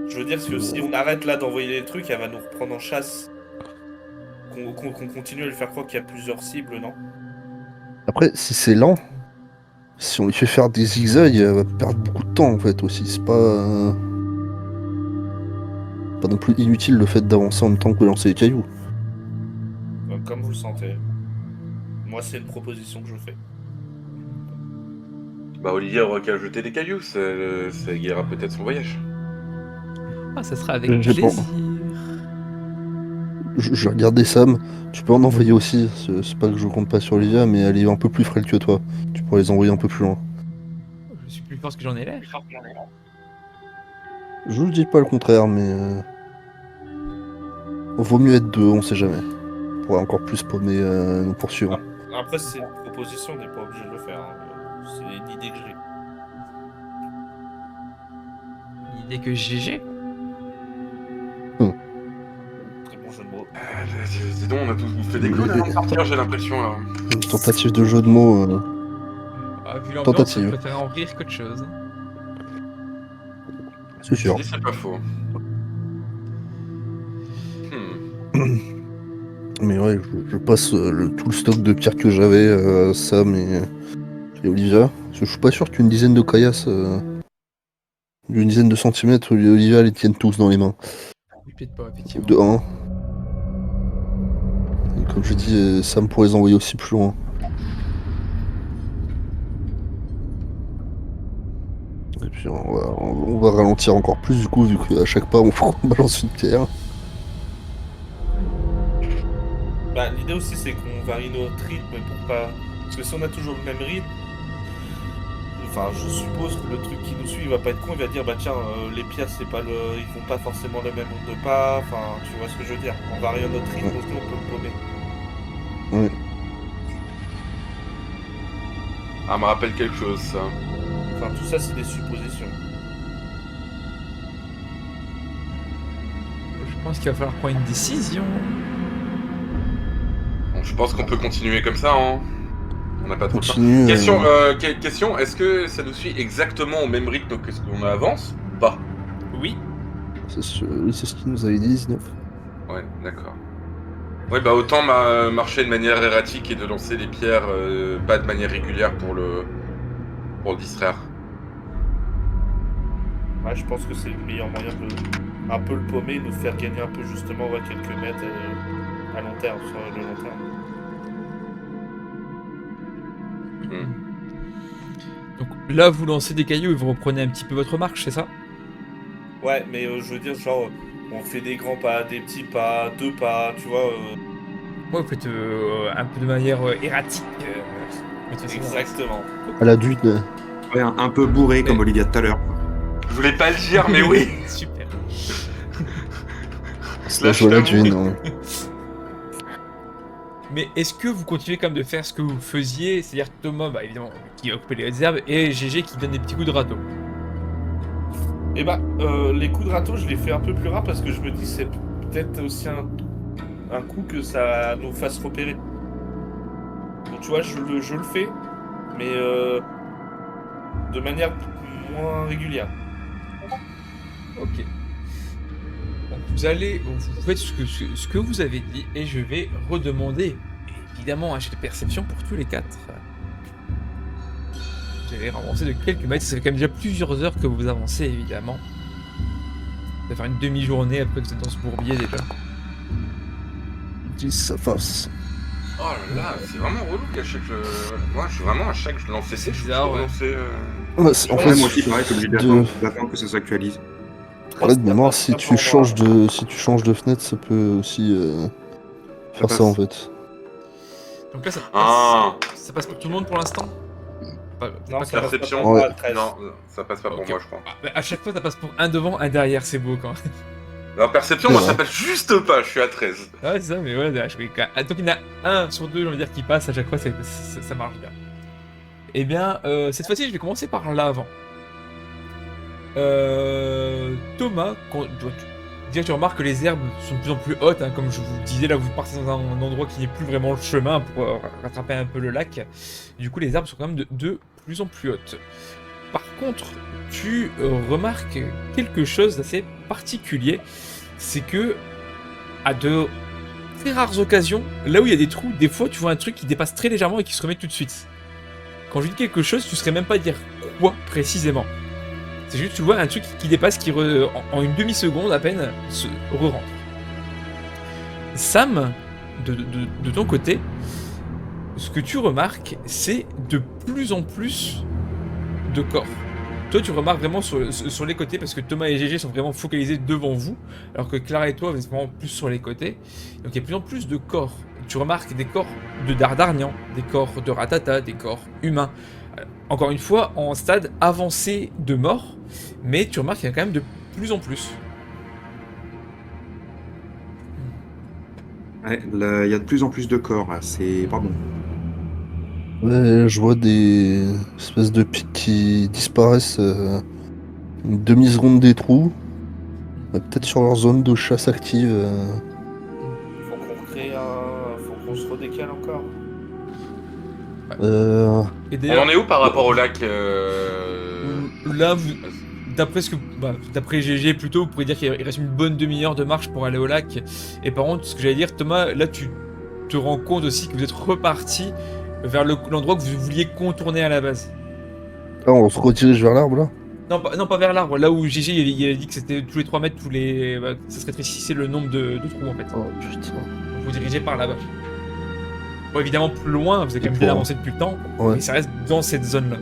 je veux dire que si on arrête là d'envoyer les trucs, elle va nous reprendre en chasse. Qu'on continue à lui faire croire qu'il y a plusieurs cibles, non? Après, si c'est lent, si on lui fait faire des zigzags, elle va perdre beaucoup de temps en fait aussi. C'est pas non plus inutile le fait d'avancer en même temps que de lancer les cailloux. Comme vous le sentez. Moi, c'est une proposition que je fais. Bah, Olivier aura qu'à jeter des cailloux, ça égayera peut-être son voyage. Ah, ça sera avec Je plaisir. pense. Je vais regarder Sam, tu peux en envoyer aussi. C'est pas que je compte pas sur Olivia, mais elle est un peu plus frêle que toi. Tu pourrais les envoyer un peu plus loin. Je suis plus fort que j'en ai l'air. Je ne dis pas le contraire, mais. Vaut mieux être deux, on sait jamais. On pourrait encore plus paumer nos poursuivants. Après, c'est une proposition, on n'est pas obligé de le faire. Hein. C'est une idée que j'ai. L'idée que GG. Très bon jeu de mots. Dis donc, on a tous bouffé des clous avant de partir, j'ai l'impression là. Une tentative de jeu de mots. Ah, vu l'ambiance, Tentative. je préférais en rire qu'autre chose. C'est sûr. Je dis, c'est pas faux. Hmm. Mais ouais, je passe tout le stock de pierres que j'avais à Sam et Olivia. Parce que je suis pas sûr qu'une dizaine de caillasses, d'une dizaine de centimètres, Olivia les tienne tous dans les mains. Oui, peut-être pas, effectivement. De 1. Et comme je dis, Sam pourrait les envoyer aussi plus loin. Et puis on va ralentir encore plus du coup, vu qu'à chaque pas on balance une pierre. Bah, l'idée aussi, c'est qu'on varie notre rythme pour pas. Parce que si on a toujours le même rythme. Enfin, je suppose que le truc qui nous suit, il va pas être con, il va dire bah tiens, les pierres, c'est pas ils font pas forcément le même nombre de pas. Enfin, tu vois ce que je veux dire. En variant notre rythme aussi, on peut le paumer. Ouais. Ah, me rappelle quelque chose, ça. Enfin, tout ça, c'est des suppositions. Je pense qu'il va falloir prendre une décision. Bon, je pense qu'on peut continuer comme ça, hein. On n'a pas trop de temps. Continue. Question, est-ce que ça nous suit exactement au même rythme que ce qu'on avance ou pas? Oui. C'est ce qu'il nous avait dit, 19. Ouais, d'accord. Ouais, bah autant marcher de manière erratique et de lancer les pierres pas de manière régulière pour le distraire. Ouais, je pense que c'est le meilleur moyen de un peu le paumer, nous faire gagner un peu justement quelques mètres à long terme, sur le long terme. Donc là, vous lancez des cailloux et vous reprenez un petit peu votre marche, c'est ça? Ouais, mais je veux dire, genre, on fait des grands pas, des petits pas, 2 pas, tu vois. Ouais, vous faites un peu de manière erratique. Mettez ça dans la- Exactement. À la dune. Ouais, un peu bourré comme Olivia tout à l'heure. Je voulais pas le dire, mais oui. Super. Slash à la dune. Hein. Mais est-ce que vous continuez quand même de faire ce que vous faisiez, c'est-à-dire Thomas, bah évidemment, qui va couper les herbes, et GG qui donne des petits coups de râteau? Et bah, les coups de râteau, je les fais un peu plus rares parce que je me dis c'est peut-être aussi un coup que ça nous fasse repérer. Donc tu vois, je le fais, mais de manière moins régulière. Ok. Donc vous faites ce que vous avez dit, et je vais redemander, évidemment, un jet de perception pour tous les 4. Vous allez avancer de quelques mètres, ça fait quand même déjà plusieurs heures que vous avancez, évidemment. Ça va faire une demi-journée après que vous êtes dans ce bourbier déjà. 10, ça passe. Oh là là, c'est vraiment relou qu'à chaque. Moi, je suis vraiment à chaque lancer C, je suis Bizarre, ouais. lancé. En Ouais, fait, moi aussi, pareil, t'es obligé d'attendre que ça s'actualise. de mémoire, si tu changes de fenêtre, ça peut aussi faire passe. ça en fait. Donc là, ça passe, Ah. ça passe pour tout le monde pour l'instant? Non, pas ça passe Perception. pas pour moi, Ouais. à 13. Non, ça passe pas pour Ok. moi, je crois. Ah, bah, à chaque fois, ça passe pour un devant, un derrière, c'est beau quand même. Alors, perception, moi, ça passe juste pas, je suis à 13. Ouais, c'est ça, mais ouais, je vais quand même. Donc il y en a un sur deux, j'ai envie de dire, qui passe à chaque fois, ça marche bien. Eh bien, cette fois-ci, je vais commencer par l'avant. Thomas, déjà tu remarques que les herbes sont de plus en plus hautes, hein, comme je vous le disais, là vous partez dans un endroit qui n'est plus vraiment le chemin pour rattraper un peu le lac. Du coup, les herbes sont quand même de plus en plus hautes. Par contre, tu remarques quelque chose d'assez particulier, c'est que à de très rares occasions, là où il y a des trous, des fois tu vois un truc qui dépasse très légèrement et qui se remet tout de suite. Quand je dis quelque chose, tu ne saurais même pas dire quoi précisément. C'est juste tu vois un truc qui dépasse, en une demi-seconde à peine, se re-rentre. Sam, de ton côté, ce que tu remarques, c'est de plus en plus de corps. Toi, tu remarques vraiment sur les côtés, parce que Thomas et GG sont vraiment focalisés devant vous, alors que Clara et toi, vous êtes vraiment plus sur les côtés. Donc il y a de plus en plus de corps. Tu remarques des corps de Dardarnian, des corps de Ratata, des corps humains. Encore une fois, en stade avancé de mort, mais tu remarques qu'il y a quand même de plus en plus. Ouais, il y a de plus en plus de corps, là. C'est pas bon. Ouais, je vois des espèces de pics qui disparaissent une demi-seconde des trous. Peut-être sur leur zone de chasse active. Faut qu'on recrée un. Faut qu'on se redécale encore. Et On d'ailleurs, en est où par rapport au lac là, d'après GG plutôt, vous pourrez dire qu'il reste une bonne demi-heure de marche pour aller au lac. Et par contre, ce que j'allais dire, Thomas, là tu te rends compte aussi que vous êtes reparti vers l'endroit que vous vouliez contourner à la base. Là, on se redirige vers l'arbre là. Non, pas vers l'arbre, là où GG il a dit que c'était tous les 3 mètres, ça se rétrécissait le nombre de trous en fait. Oh putain. Vous dirigez par là-bas. Bon, évidemment, plus loin, vous avez quand même bien avancé depuis le temps, Ouais. mais ça reste dans cette zone-là.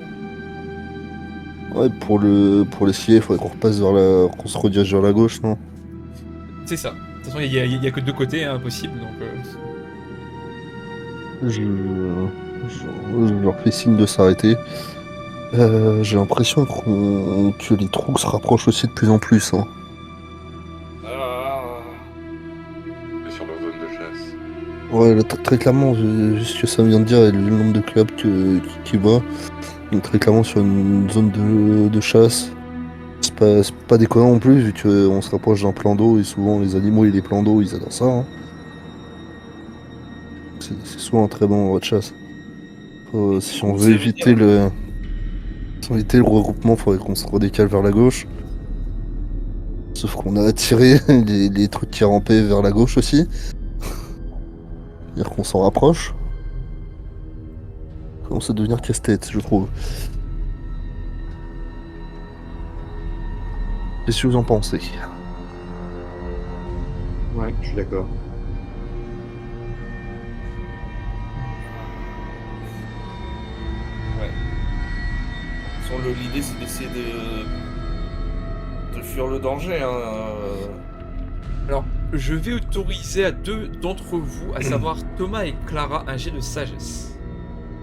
Ouais, pour l'esquiver, il faudrait qu'on repasse qu'on se redirige vers la gauche, non? C'est ça. De toute façon, il y a que 2 côtés, hein, possible, donc... Je leur fais signe de s'arrêter. J'ai l'impression que les trous se rapprochent aussi de plus en plus. Hein. Sur leur zone de chasse. Ouais, là, très clairement, vu ce que ça vient de dire et le nombre de clubs qui voit, donc très clairement sur une zone de chasse. C'est pas déconnant non plus, vu qu'on se rapproche d'un plan d'eau et souvent les animaux et les plans d'eau ils adorent ça. Hein. C'est souvent un très bon endroit de chasse. Si on veut éviter le regroupement, il faudrait qu'on se redécale vers la gauche. Sauf qu'on a attiré les trucs qui rampaient vers la gauche aussi. C'est-à-dire qu'on s'en rapproche. Ça commence à devenir casse-tête, je trouve. Qu'est-ce que vous en pensez? Ouais, je suis d'accord. L'idée c'est d'essayer de fuir le danger. Hein. Alors, je vais autoriser à 2 d'entre vous, à savoir Thomas et Clara, un jet de sagesse.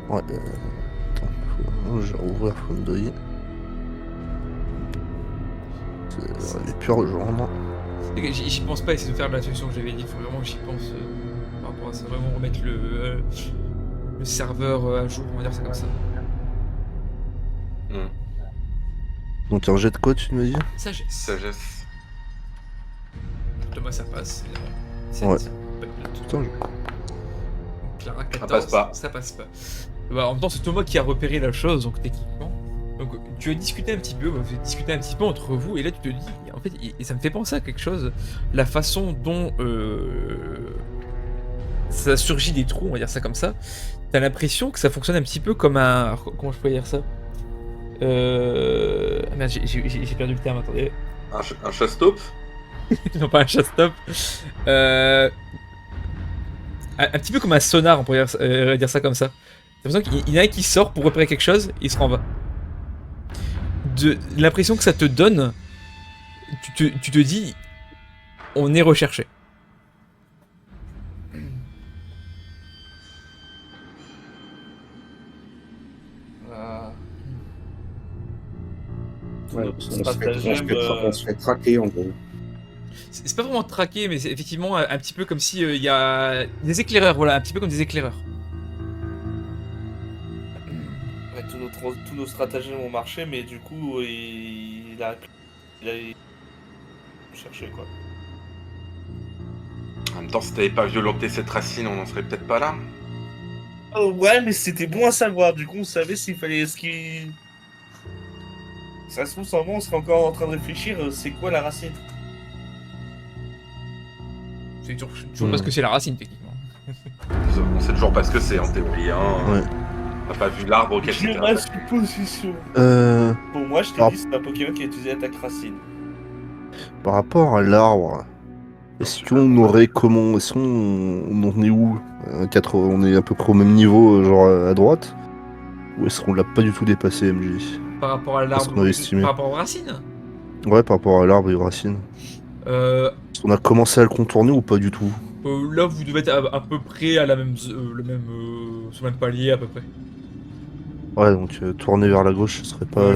Ouais, attends, je vais rouvrir Fondoy. C'est les plus rejoindre. J'y pense pas, essayer de faire la solution que j'avais dit, il faut vraiment que j'y pense par rapport c'est vraiment remettre le serveur à jour, on va dire ça comme ça. Donc un jet de quoi, tu m'as dit? Sagesse. Sagesse. Thomas, ça passe. Ouais. Putain, Putain, Clara, 14, passe pas. Ça passe pas. Bah, en même temps, c'est Thomas qui a repéré la chose, donc techniquement. Donc, tu as discuté un petit peu, vous avez discuté un petit peu entre vous, et là, tu te dis, en fait, et ça me fait penser à quelque chose, la façon dont ça surgit des trous, on va dire ça comme ça. T'as l'impression que ça fonctionne un petit peu comme un. Alors, comment je pourrais dire ça Ah merde, j'ai perdu le terme, attendez. Un chasse-taupe. Non, pas un chasse-top. Un petit peu comme un sonar, on pourrait dire ça comme ça. T'as l'impression qu'il y en a un qui sort pour repérer quelque chose, et il se renvoie. De l'impression que ça te donne, tu te dis, on est recherché. Ouais, Notre on stratagème, se fait traquer en gros. C'est pas vraiment traqué, mais c'est effectivement un petit peu comme si il y a des éclaireurs, voilà, un petit peu comme des éclaireurs. ouais, tous nos stratagèmes ont marché, mais du coup, il a cherché quoi. En même temps, si t'avais pas violenté cette racine, on n'en serait peut-être pas là. Oh, ouais, mais c'était bon à savoir. Du coup, on savait s'il fallait Ça se trouve, sans moment, on serait encore en train de réfléchir. C'est quoi la racine? C'est toujours parce que c'est la racine, techniquement. On sait toujours pas ce que c'est en théorie. Hein. Ouais. T'as pas vu l'arbre auquel J'ai c'était ma attaqué. supposition. Pour moi, je t'ai Alors- dit c'est un Pokémon qui a utilisé l'attaque racine. Par rapport à l'arbre, est-ce qu'on aurait comment? Est-ce qu'on en est où? On est à peu près au même niveau, genre à droite? Ou est-ce qu'on l'a pas du tout dépassé, MJ? Par rapport à Parce l'arbre, qu'on avait estimé. par rapport aux racines. Ouais, par rapport à l'arbre et aux racines. Est-ce qu'on a commencé à le contourner ou pas du tout? Là, vous devez être à peu près à la même, sur le même palier à peu près. Ouais, donc tourner vers la gauche, ce serait pas,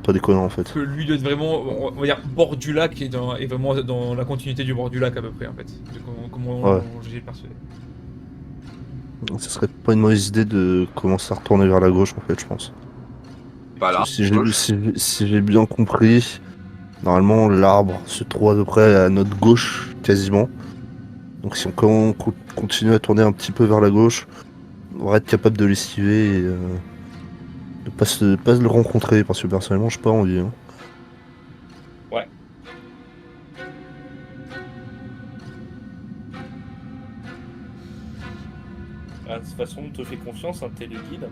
pas déconnant en fait. Que lui doit être vraiment, on va dire, bord du lac et vraiment dans la continuité du bord du lac à peu près en fait. Comment Ouais. j'ai persuadé. Donc, ce serait pas une mauvaise idée de commencer à retourner vers la gauche en fait, je pense. Pas là. Si gauche. si j'ai bien compris, normalement l'arbre se trouve à peu près à notre gauche quasiment. Donc si on continue à tourner un petit peu vers la gauche, on va être capable de l'esquiver et de pas le rencontrer parce que personnellement j'ai pas envie. Hein. De toute façon, on te fait confiance, hein, t'es le guide.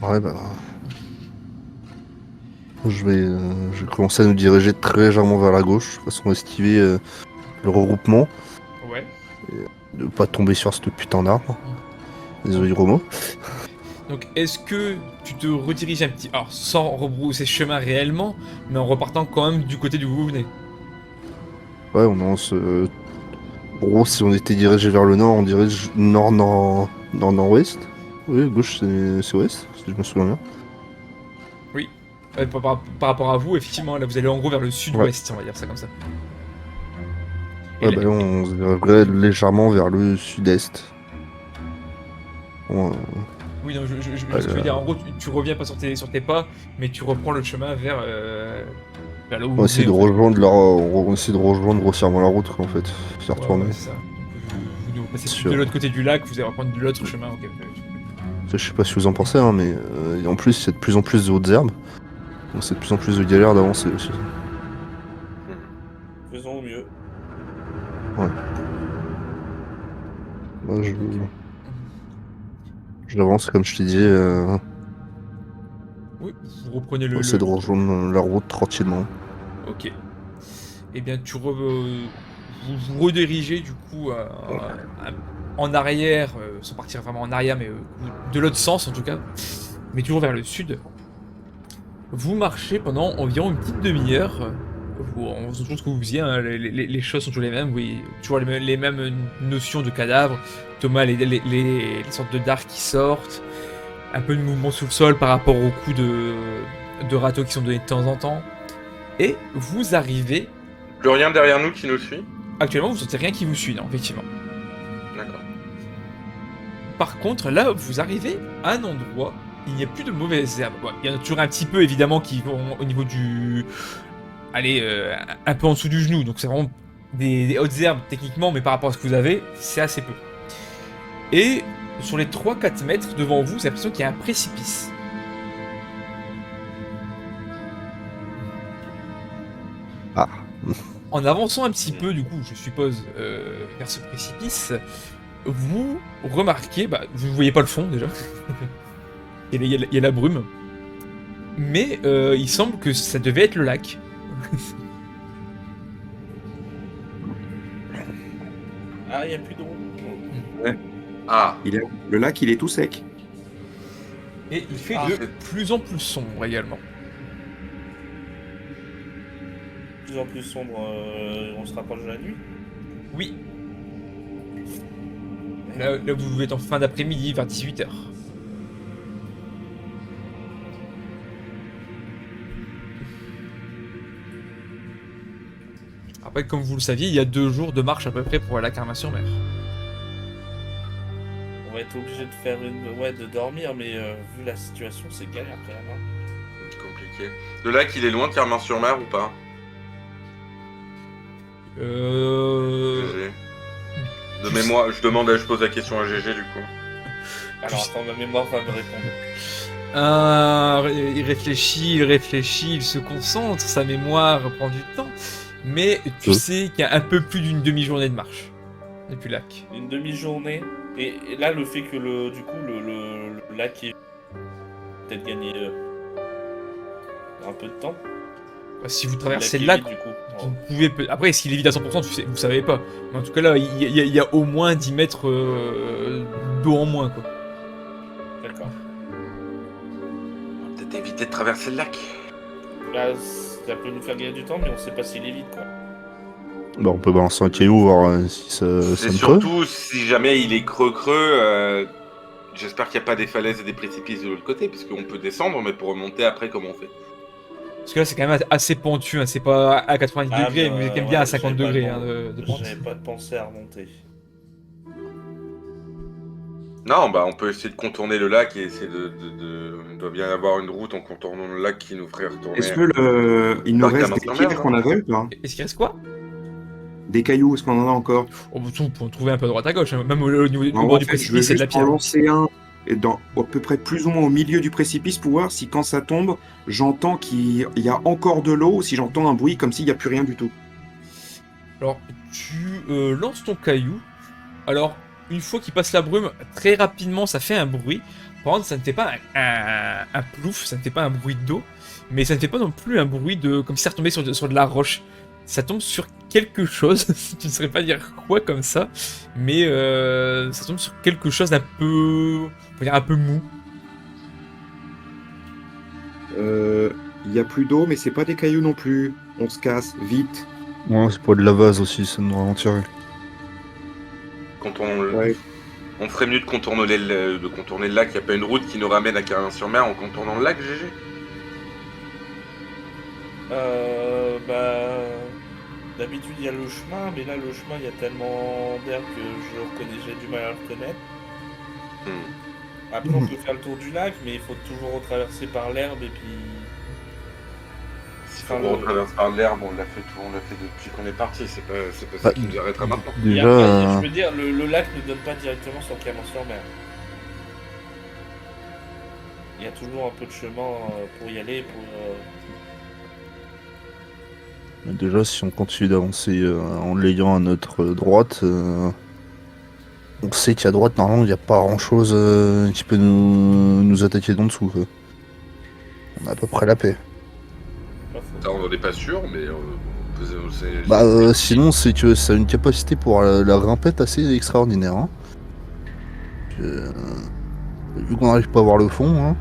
Ouais bah. Je vais commencer à nous diriger très légèrement vers la gauche, de façon à esquiver le regroupement, Ouais. de pas tomber sur cette putain d'arbre. Désolé gros mot. Donc est-ce que tu te rediriges un petit, alors sans rebrousser chemin réellement, mais en repartant quand même du côté d'où vous venez. Ouais, on lance. Gros, si on était dirigé vers le nord, on dirige nord-nord-ouest. Oui, gauche c'est ouest, si je me souviens bien. Par rapport à vous, effectivement, là vous allez en gros vers le sud-ouest, on va dire ça comme ça. Et Ouais, là- bah là, on se dirigerait légèrement vers le sud-est. Bon, Oui, non, ce que je veux dire, en gros, tu reviens pas sur tes pas, mais tu reprends le chemin vers là où on vous essaie de venez, en fait. rejoindre on essaie de rejoindre grossièrement la route, quoi, en fait. Faire Ouais, tourner. ouais, c'est ça. Donc, vous passez Sûr. de l'autre côté du lac, vous allez reprendre de l'autre chemin. Ok. Je sais pas si vous en pensez, hein, mais en plus, il y a de plus en plus de hautes herbes. Donc c'est de plus en plus de galère d'avancer aussi. Faisons au mieux. Moi, j'avance, comme je t'ai dit, Oui, vous reprenez on essaie de rejoindre la route tranquillement. Ok. Eh bien, vous vous redirigez du coup en arrière, sans partir vraiment en arrière, mais de l'autre sens en tout cas, mais toujours vers le sud. Vous marchez pendant environ une petite demi-heure. On se trouve ce que vous faisiez, hein, les choses sont toujours les mêmes, oui, toujours les mêmes notions de cadavres. Thomas, les sortes de dards qui sortent, un peu de mouvement sous le sol par rapport aux coups de râteaux qui sont donnés de temps en temps. Et vous arrivez. Plus rien derrière nous qui nous suit. Actuellement, vous sentez rien qui vous suit, non, effectivement. D'accord. par contre, là, vous arrivez à un endroit, il n'y a plus de mauvaises herbes. Bon, il y en a toujours un petit peu, évidemment, qui vont au niveau du... Allez, un peu en dessous du genou. Donc c'est vraiment des hautes herbes, techniquement, mais par rapport à ce que vous avez, c'est assez peu. Et sur les 3-4 mètres devant vous, c'est l'impression qu'il y a un précipice. Ah. En avançant un petit peu, du coup, je suppose, vers ce précipice, vous remarquez, bah, vous ne voyez pas le fond déjà, il y a la brume, mais il semble que ça devait être le lac. Ah, il n'y a plus d'eau. Ah, Le lac, il est tout sec. Et il fait Ah, de plus en plus sombre également. De plus en plus sombre, on se rapproche de la nuit. Oui. Là, vous êtes en fin d'après-midi, vers 18h. Après, comme vous le saviez, il y a 2 jours de marche à peu près pour aller à Carmin-sur-Mer. On va être obligé de faire de dormir, mais vu la situation, c'est galère quand même. c'est compliqué. Le lac, il est loin de Carmin-sur-Mer ou pas GG. De mémoire, je pose la question à GG du coup. Alors attends, ma mémoire va me répondre. Il réfléchit, il se concentre, sa mémoire prend du temps. Mais tu sais qu'il y a un peu plus d'une demi-journée de marche depuis le lac. Une demi-journée. Et là, le fait que le lac ait peut-être gagné un peu de temps. Bah, si vous traversez est le lac, vide, du coup. vous pouvez... Après, est-ce qu'il est vide à 100%, vous savez pas. Mais en tout cas, là, il y a au moins 10 mètres d'eau en moins, quoi. D'accord. On va peut-être éviter de traverser le lac. Là, ça peut nous faire gagner du temps, mais on sait pas s'il est vide, quoi. Bah, on peut balancer un caillou, voir si ça C'est me creuse. surtout si jamais il est creux, j'espère qu'il n'y a pas des falaises et des précipices de l'autre côté, parce qu'on peut descendre, mais pour remonter après, comment on fait? Parce que là, c'est quand même assez pentu, hein. C'est pas à 90 Ah, degrés, mais vous êtes quand même bien à j'avais 50 pas degrés le- hein, de pente. J'avais pas de pensée à remonter. Non, bah on peut essayer de contourner le lac et essayer Il doit bien y avoir une route en contournant le lac qui nous ferait retourner. Est-ce que il nous Dans reste des Carmin-sur-Mer, pierres non qu'on avait ou pas? Est-ce qu'il reste quoi? Des cailloux, est-ce qu'on en a encore? Oh, bah, on peut en trouver un peu à droite à gauche, hein. Même au niveau En au bord gros, du en fait, je veux précipice, c'est de la juste en pierre. lancer un et à peu près plus ou moins au milieu du précipice pour voir si quand ça tombe, j'entends qu'il y a encore de l'eau ou si j'entends un bruit comme s'il n'y a plus rien du tout. Alors, tu lances ton caillou. Alors, une fois qu'il passe la brume, très rapidement, ça fait un bruit. Par contre, ça ne fait pas un plouf, ça ne fait pas un bruit d'eau, mais ça ne fait pas non plus un bruit de comme si ça retombait sur de la roche. Ça tombe sur quelque chose, tu ne saurais pas dire quoi comme ça, mais ça tombe sur quelque chose d'un peu, on va dire un peu mou. Il n'y a plus d'eau, mais c'est pas des cailloux non plus. On se casse, vite. Ouais, c'est pas de la vase aussi, ça nous ralentirait. Ouais. On ferait mieux de contourner le lac. Il n'y a pas une route qui nous ramène à Carmin-sur-Mer en contournant le lac, GG? D'habitude il y a le chemin, mais là le chemin il y a tellement d'air que j'ai du mal à le reconnaître. Après on peut faire le tour du lac, mais il faut toujours retraverser par l'herbe et puis... Si on traverse par l'herbe, on l'a fait depuis qu'on est parti, c'est pas ça Bah, qui nous arrêtera maintenant. Et Déjà, après, je veux dire, le lac ne donne pas directement sur Carmin-sur-Mer. Il y a toujours un peu de chemin pour y aller, déjà, si on continue d'avancer en l'ayant à notre droite, on sait qu'à droite, normalement, il n'y a pas grand-chose qui peut nous attaquer d'en dessous, quoi. On a à peu près la paix. Pas faux. Ça, on n'en est pas sûr, mais Sinon, c'est que ça a une capacité pour la grimpette assez extraordinaire. Hein. Vu qu'on n'arrive pas à voir le fond, hein,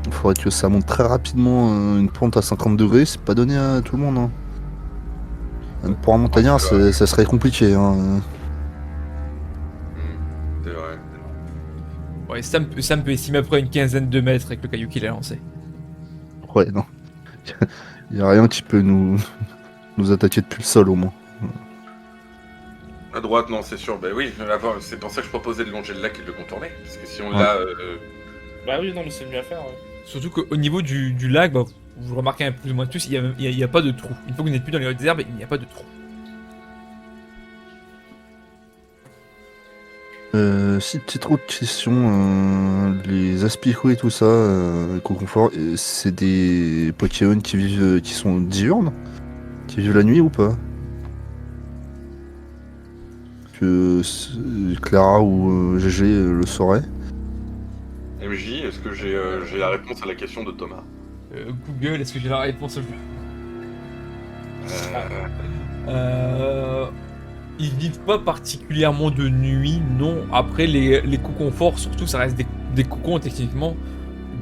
il faudrait que ça monte très rapidement une pente à 50 degrés, c'est pas donné à tout le monde. Hein. Même pour un montagnard, ça serait compliqué. Hein. C'est vrai. Ouais, Sam peut estimer à peu près une quinzaine de mètres avec le caillou qu'il a lancé. Ouais, non. Il n'y a rien qui peut nous attaquer depuis le sol au moins. À droite, non, c'est sûr. Bah oui, c'est pour ça que je proposais de longer le lac et de le contourner. Parce que si on Ouais. l'a... Bah oui, non, mais c'est le mieux à faire, ouais. Surtout qu'au niveau du lac, bah, vous remarquez un plus ou moins tous, il y a pas de trou. Une fois que vous n'êtes plus dans les hautes herbes, il n'y a pas de trou. Si, petite autre question, les aspicots et tout ça, les coconforts, c'est des Pokémon qui sont diurnes? Qui vivent la nuit ou pas? Clara ou GG le sauraient? MJ, est-ce que j'ai la réponse à la question de Thomas? Google, est-ce que j'ai la réponse au jeu? Ils vivent pas particulièrement de nuit, non. Après, les coconforts, surtout, ça reste des cocons techniquement.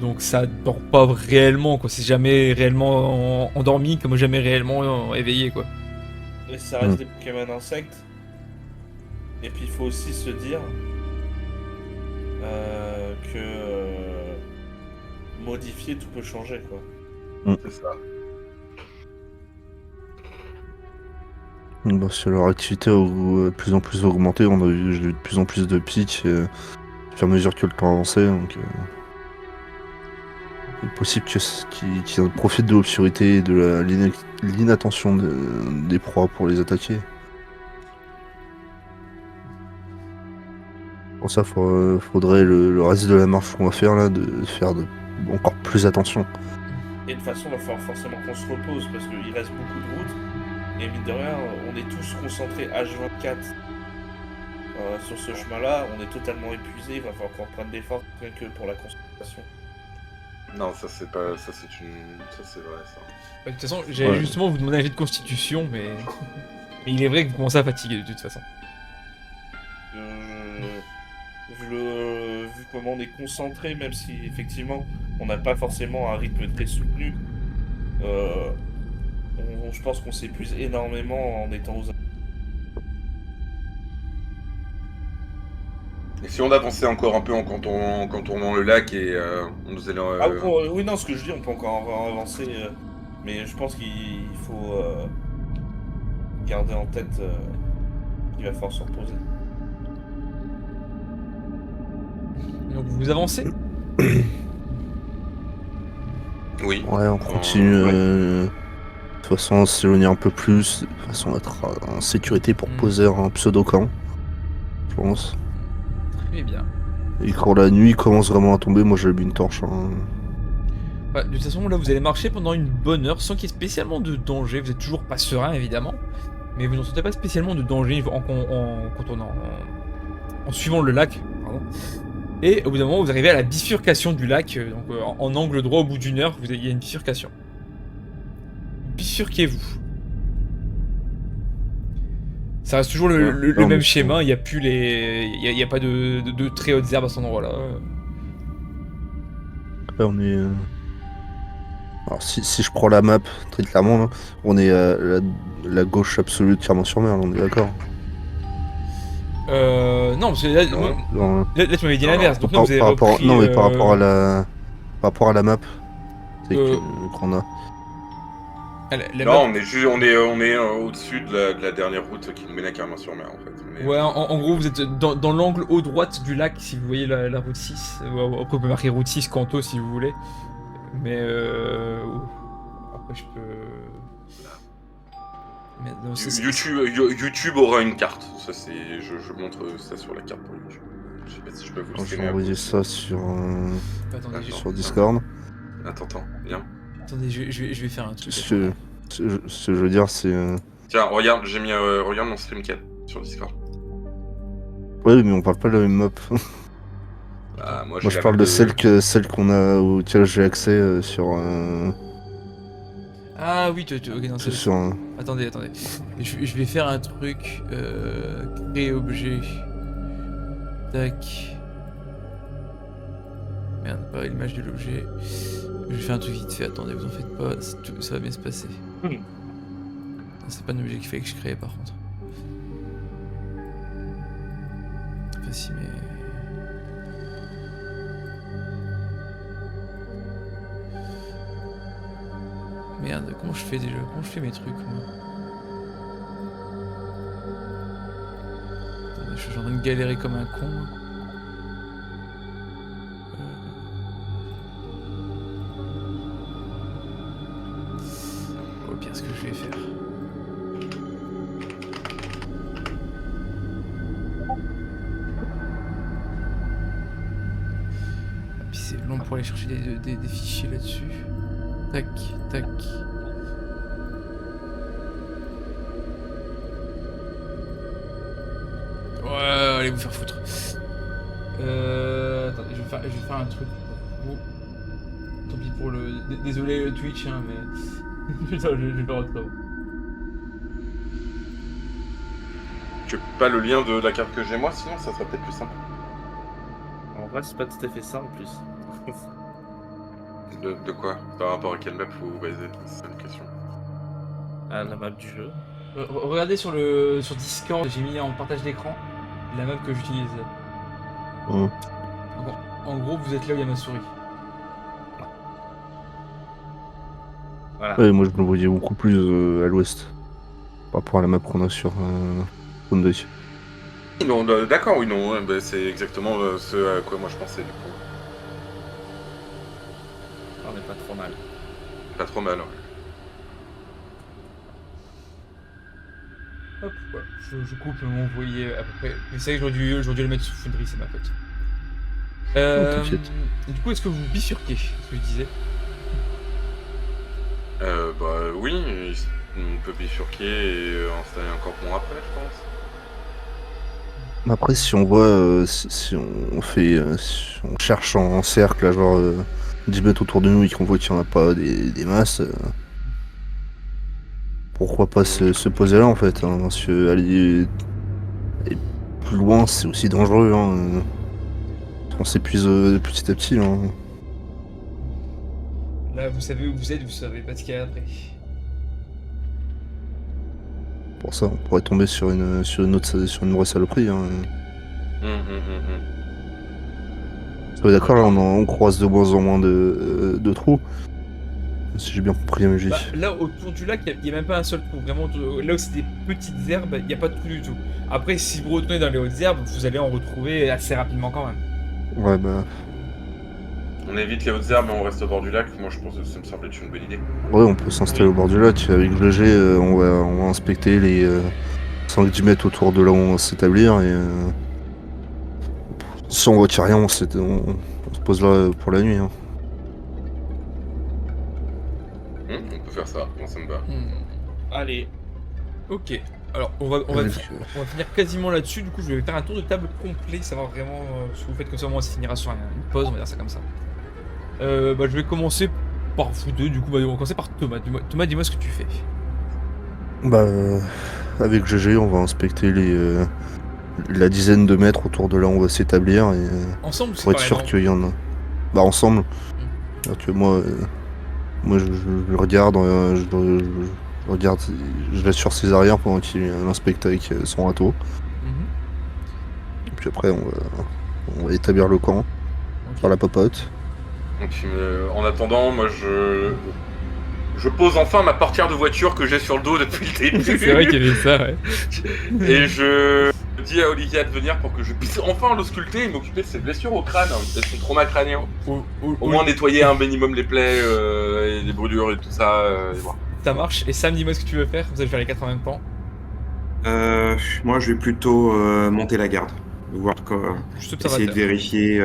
Donc ça dort pas réellement, quoi. C'est jamais réellement endormi, comme jamais réellement éveillé, quoi. Et ça reste des Pokémon insectes. Et puis il faut aussi se dire que modifier, tout peut changer, quoi. C'est ça. Bah, si leur activité a de plus en plus augmenté, on a vu, j'ai vu de plus en plus de pics au fur et à mesure que le temps avançait, donc il est possible qu'ils profitent de l'obscurité et de l'inattention des proies pour les attaquer. Pour ça, faudrait le reste de la marche qu'on va faire là, de faire encore plus attention. Et de toute façon, il va falloir forcément qu'on se repose parce qu'il reste beaucoup de routes. Et mine de rien, on est tous concentrés H24 sur ce chemin-là. On est totalement épuisés. Il va falloir qu'on reprenne des forces rien que pour la concentration. Non, ça c'est pas... Ça c'est vrai, ça. Bah, de toute façon, j'allais justement vous demander un jet de constitution, mais il est vrai que vous commencez à fatiguer de toute façon. Vu comment on est concentré, même si effectivement on n'a pas forcément un rythme très soutenu, je pense qu'on s'épuise énormément en étant aux... Et si on avançait encore un peu en contournant le lac et on faisait... oui, non, ce que je dis, on peut encore avancer, mais je pense qu'il faut garder en tête qu'il va falloir se reposer. Donc vous avancez. Oui. Ouais, on continue. Ouais. De toute façon, on s'éloigner un peu plus, de façon à être en sécurité pour poser un pseudo-camp, je pense. Très bien. Et quand la nuit commence vraiment à tomber, moi j'allume une torche. Hein. Ouais, de toute façon, là vous allez marcher pendant une bonne heure sans qu'il y ait spécialement de danger. Vous êtes toujours pas serein évidemment, mais vous n'en sentez pas spécialement de danger en suivant le lac. Pardon. Et au bout d'un moment, vous arrivez à la bifurcation du lac, donc en angle droit au bout d'une heure, il y a une bifurcation. Bifurquez-vous. Ça reste toujours le même schéma, il n'y a plus il y a pas de très hautes herbes à cet endroit-là. Là, on est. Alors, si je prends la map, très clairement, là, on est à la gauche absolue de Clermont-sur-Mer, on est d'accord? Non, parce que là, Non, là tu m'avais dit l'inverse, donc non, vous avez par rapport, repris... non, mais par rapport à la map, c'est Euh, qu'on a. Non, on est au-dessus de la dernière route qui nous mène à Clermont-sur-Mer en fait. Ouais, en gros, vous êtes dans l'angle haut droite du lac, si vous voyez la route 6. Après, vous pouvez marquer route 6 Canto si vous voulez. Mais après, je peux... Mais, non, YouTube aura une carte. Ça, c'est, je montre ça sur la carte pour YouTube. Je sais pas si je peux vous le Je vais scanner. envoyer ça sur, Attendez, sur Discord. Attends, viens. Attendez, je vais faire un truc. Ce que je veux dire, c'est. Tiens, regarde, j'ai mis regarde mon streamcast sur Discord. Ouais, mais on parle pas de la même map. Bah, moi, Moi, je parle de celle qu'on a auquel j'ai accès sur. Ah oui, ok, non, c'est... Sur. Attendez. Je vais faire un truc. Créer objet. Tac. Merde, pas l'image de l'objet. Je vais faire un truc vite fait, attendez, vous en faites pas, ça va bien se passer. Non, c'est pas un objet qu'il fallait que je crée par contre. Enfin si, mais... Merde, comment je fais déjà? Comment je fais mes trucs moi? Je suis en train de galérer comme un con. Au pire, ce que je vais faire. Ah, puis c'est long pour aller chercher des fichiers là-dessus. Tac, tac. Ouais, allez vous faire foutre. Attendez, je vais faire un truc pour vous. Tant pis pour le... Désolé le Twitch, hein, mais... Putain, je vais pas rentrer. Tu veux pas le lien de la carte que j'ai moi, sinon ça serait peut-être plus simple. En vrai, c'est pas tout à fait ça en plus. De quoi? Par rapport à quelle map vous basez? C'est ça la question. Ah, la map du jeu. Regardez sur Discord, j'ai mis en partage d'écran la map que j'utilise. Hum. En gros, vous êtes là où il y a ma souris. Voilà. Ouais, moi je me voyais beaucoup plus à l'ouest. Par rapport à la map qu'on a sur Zone 2. Non, d'accord, oui, non, ouais, bah, c'est exactement ce à quoi moi je pensais du coup. On est pas trop mal. Pas trop mal. Ouais. Hop, voilà. Je coupe mon voyer à peu près. Mais c'est vrai que j'aurais dû le mettre sous Foundry, c'est ma faute. t'inquiète. Du coup, est-ce que vous bifurquez, ce que je disais? Bah oui, on peut bifurquer et installer un campement après, je pense. Après, si on voit, si on fait, si on cherche en cercle, à genre 10 mètres autour de nous et qu'on voit qu'il n'y en a pas des masses, pourquoi pas se poser là en fait, hein, parce que aller plus loin c'est aussi dangereux, hein, on s'épuise petit à petit. Hein. Là, vous savez où vous êtes, vous savez pas ce qu'il y a après. Pour ça, on pourrait tomber sur une vraie saloperie. Hein. Ouais, d'accord, là on croise de moins en moins de trous. Si j'ai bien compris, MJ. Bah, là, autour du lac, il n'y a même pas un seul trou. Vraiment, là où c'est des petites herbes, il n'y a pas de trou du tout. Après, si vous retournez dans les hautes herbes, vous allez en retrouver assez rapidement quand même. Ouais, bah. On évite les hautes herbes mais on reste au bord du lac. Moi je pense que ça me semble être une bonne idée. Ouais, on peut s'installer au bord du lac. Avec GG, on va inspecter les 5-10 mètres autour de là où on va s'établir. Et si on voit qu'il n'y a rien, on se pose là pour la nuit. Hein. On peut faire ça, moi ça me va. Allez. Ok. Alors, on va finir quasiment là-dessus. Du coup, je vais faire un tour de table complet, savoir vraiment ce que vous faites, comme ça, au moins, ça finira sur une pause, on va dire ça comme ça. Bah, je vais commencer par vous deux. Du coup, bah, on va commencer par Thomas. Thomas, dis-moi ce que tu fais. Bah, avec GG, on va inspecter la dizaine de mètres autour de là où on va s'établir. Et Ensemble, pour être sûr qu'il y en a. Bah, ensemble. Donc, moi, je regarde, je regarde, je laisse sur ses arrières pendant qu'il inspecte avec son râteau. Et puis après, on va établir le camp, faire la popote. Donc, en attendant, moi je pose enfin ma portière de voiture que j'ai sur le dos depuis le début. C'est vrai qu'il y avait ça, ouais. Et je dis à Olivia de venir pour que je puisse enfin l'ausculter et m'occuper de ses blessures au crâne, de son trauma crânien. Au moins nettoyer un minimum les plaies et les brûlures et tout ça. Et voilà. Ça marche. Et Sam, dis-moi ce que tu veux faire. Vous allez faire les 4 en même temps. Moi, je vais plutôt monter la garde. Voir Juste essayer de observateur. vérifier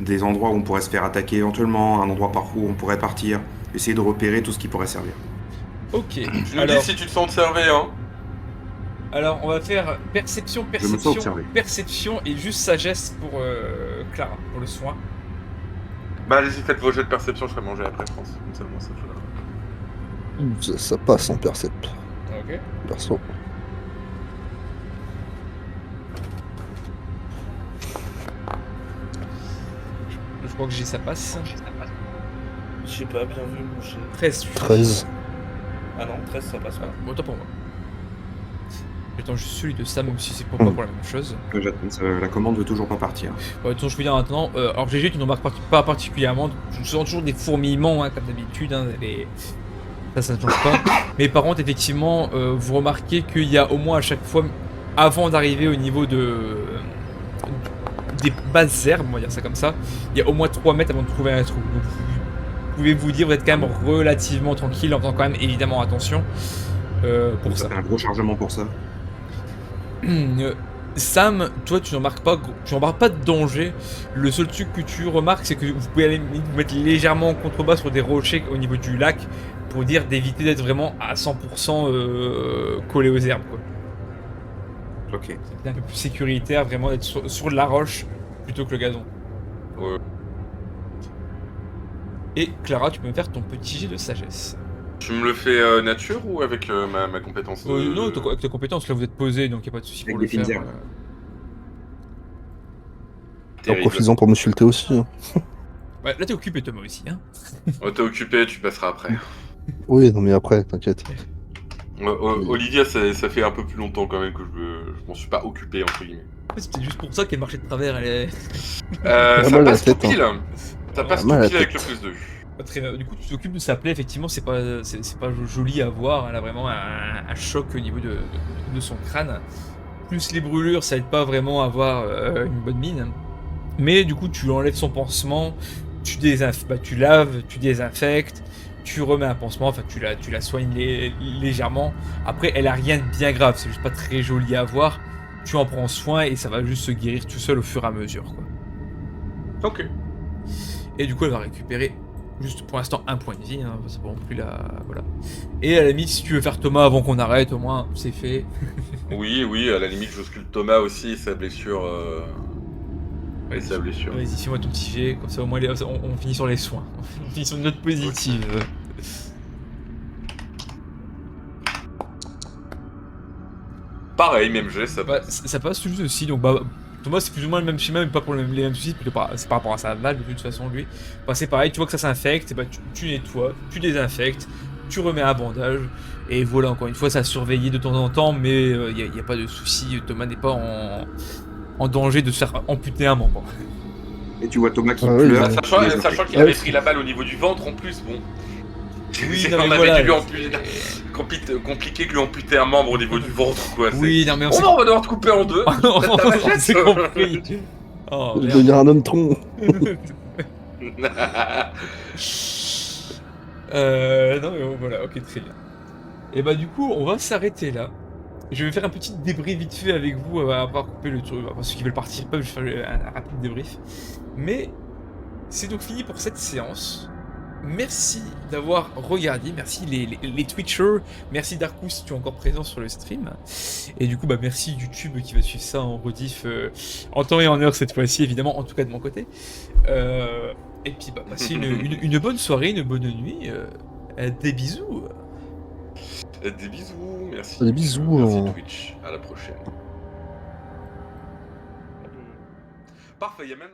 des endroits où on pourrait se faire attaquer éventuellement, un endroit par où on pourrait partir. Essayer de repérer tout ce qui pourrait servir. Ok. Tu nous dis si tu te sens observé, hein. Alors, on va faire perception, observé. perception et juste sagesse pour Clara, pour le soin. Bah allez-y, faites vos jeux de perception, je serai mangé après, France. Comme ça, moi, ça fait... Ça passe en percept, Ok. perso. Je crois que j'ai ça passe. J'ai pas bien vu mon jet. 13. 13. Ah non, 13 ça passe pas. Bon, autant pour moi. J'attends juste celui de Sam, même si c'est pas pour la même chose. La commande veut toujours pas partir. Attends, je peux dire maintenant. Alors, GG, tu ne remarques pas particulièrement. Je sens toujours des fourmillements, hein, comme d'habitude. Hein, ça ne change pas. Mais par contre, effectivement, vous remarquez qu'il y a au moins à chaque fois avant d'arriver au niveau des basses herbes, on va dire ça comme ça, il y a au moins 3 mètres avant de trouver un trou. Donc vous pouvez vous dire, vous êtes quand même relativement tranquille, en faisant quand même évidemment attention pour ça. C'est un gros chargement pour ça. Sam, toi tu n'embarques pas de danger. Le seul truc que tu remarques, c'est que vous pouvez aller vous mettre légèrement en contrebas sur des rochers au niveau du lac pour dire d'éviter d'être vraiment à 100% collé aux herbes, quoi. Ok. C'est un peu plus sécuritaire vraiment d'être sur de la roche plutôt que le gazon. Ouais. Et Clara, tu peux me faire ton petit jet de sagesse. Tu me le fais nature ou avec ma compétence Non, avec ta compétence, là vous êtes posé, donc il n'y a pas de souci Avec pour le des fines faire. herbes. En terrible. profitant pour me sulter aussi. Hein. Ouais, là t'es occupé Thomas aussi, hein. Oh, t'es occupé, tu passeras après. Oui, non mais après, t'inquiète. Olivia, ça fait un peu plus longtemps quand même que je m'en suis pas occupé, entre guillemets. C'est peut-être juste pour ça qu'elle marchait de travers, elle est... Pas Ça mal la passe tout tête, pile. Ça passe Pas tout mal la pile avec le tête. plus 2. Très bien. Du coup, tu t'occupes de sa plaie, effectivement, c'est pas joli à voir. Elle a vraiment un choc au niveau de son crâne. Plus les brûlures, ça aide pas vraiment à avoir une bonne mine. Mais du coup, tu enlèves son pansement, tu laves, tu désinfectes, tu remets un pansement, enfin tu la soignes légèrement. Après, elle a rien de bien grave, c'est juste pas très joli à voir. Tu en prends soin et ça va juste se guérir tout seul au fur et à mesure, quoi. Ok. Et du coup, elle va récupérer juste pour l'instant un point de vie, hein, c'est pas non plus la... Voilà. Et à la limite, si tu veux faire Thomas avant qu'on arrête, au moins, c'est fait. Oui, à la limite, j'ausculte Thomas aussi, sa blessure. Ouais, sa blessure. Vas-y, fais-moi ton petit jet, comme ça au moins on finit sur les soins. On finit sur une note positive. Pareil, même jet, ça Bah, passe. ça passe juste aussi, donc bah... Thomas, c'est plus ou moins le même schéma, mais pas pour les mêmes soucis, plutôt c'est par rapport à sa balle, de toute façon, lui. Bah, c'est pareil, tu vois que ça s'infecte, bah, tu nettoies, tu désinfectes, tu remets un bandage, et voilà, encore une fois, ça a surveillé de temps en temps, mais il n'y a pas de souci, Thomas n'est pas en danger de se faire amputer un membre. Et tu vois Thomas qui Ah oui, pleure. bah, Sachant qu'il Ouais, avait c'est- pris la balle au niveau du ventre en plus, bon. Oui, C'est- non, mais on avait voilà, dû lui amputer. Compliqué de lui amputer un membre au niveau du ventre, quoi. Oui, non, mais on Oh s'est... non, on va devoir te couper en deux. on Ta machette. s'est compris. Oh, Je vais merde. devenir un homme tronc. Non mais bon, voilà, ok, très bien. Et bah du coup, on va s'arrêter là. Je vais faire un petit débrief vite fait avec vous, après couper le truc. Enfin, ceux qui veulent partir peuvent, je vais faire un rapide débrief. Mais c'est donc fini pour cette séance. Merci d'avoir regardé, merci les Twitchers, merci Darkus si tu es encore présent sur le stream. Et du coup, bah merci YouTube qui va suivre ça en rediff en temps et en heure cette fois-ci, évidemment, en tout cas de mon côté. Et puis, bah, passez une bonne soirée, une bonne nuit. Des bisous. Des bisous, merci. Des bisous, Merci hein. Twitch. À la prochaine. Parfait, il y a même.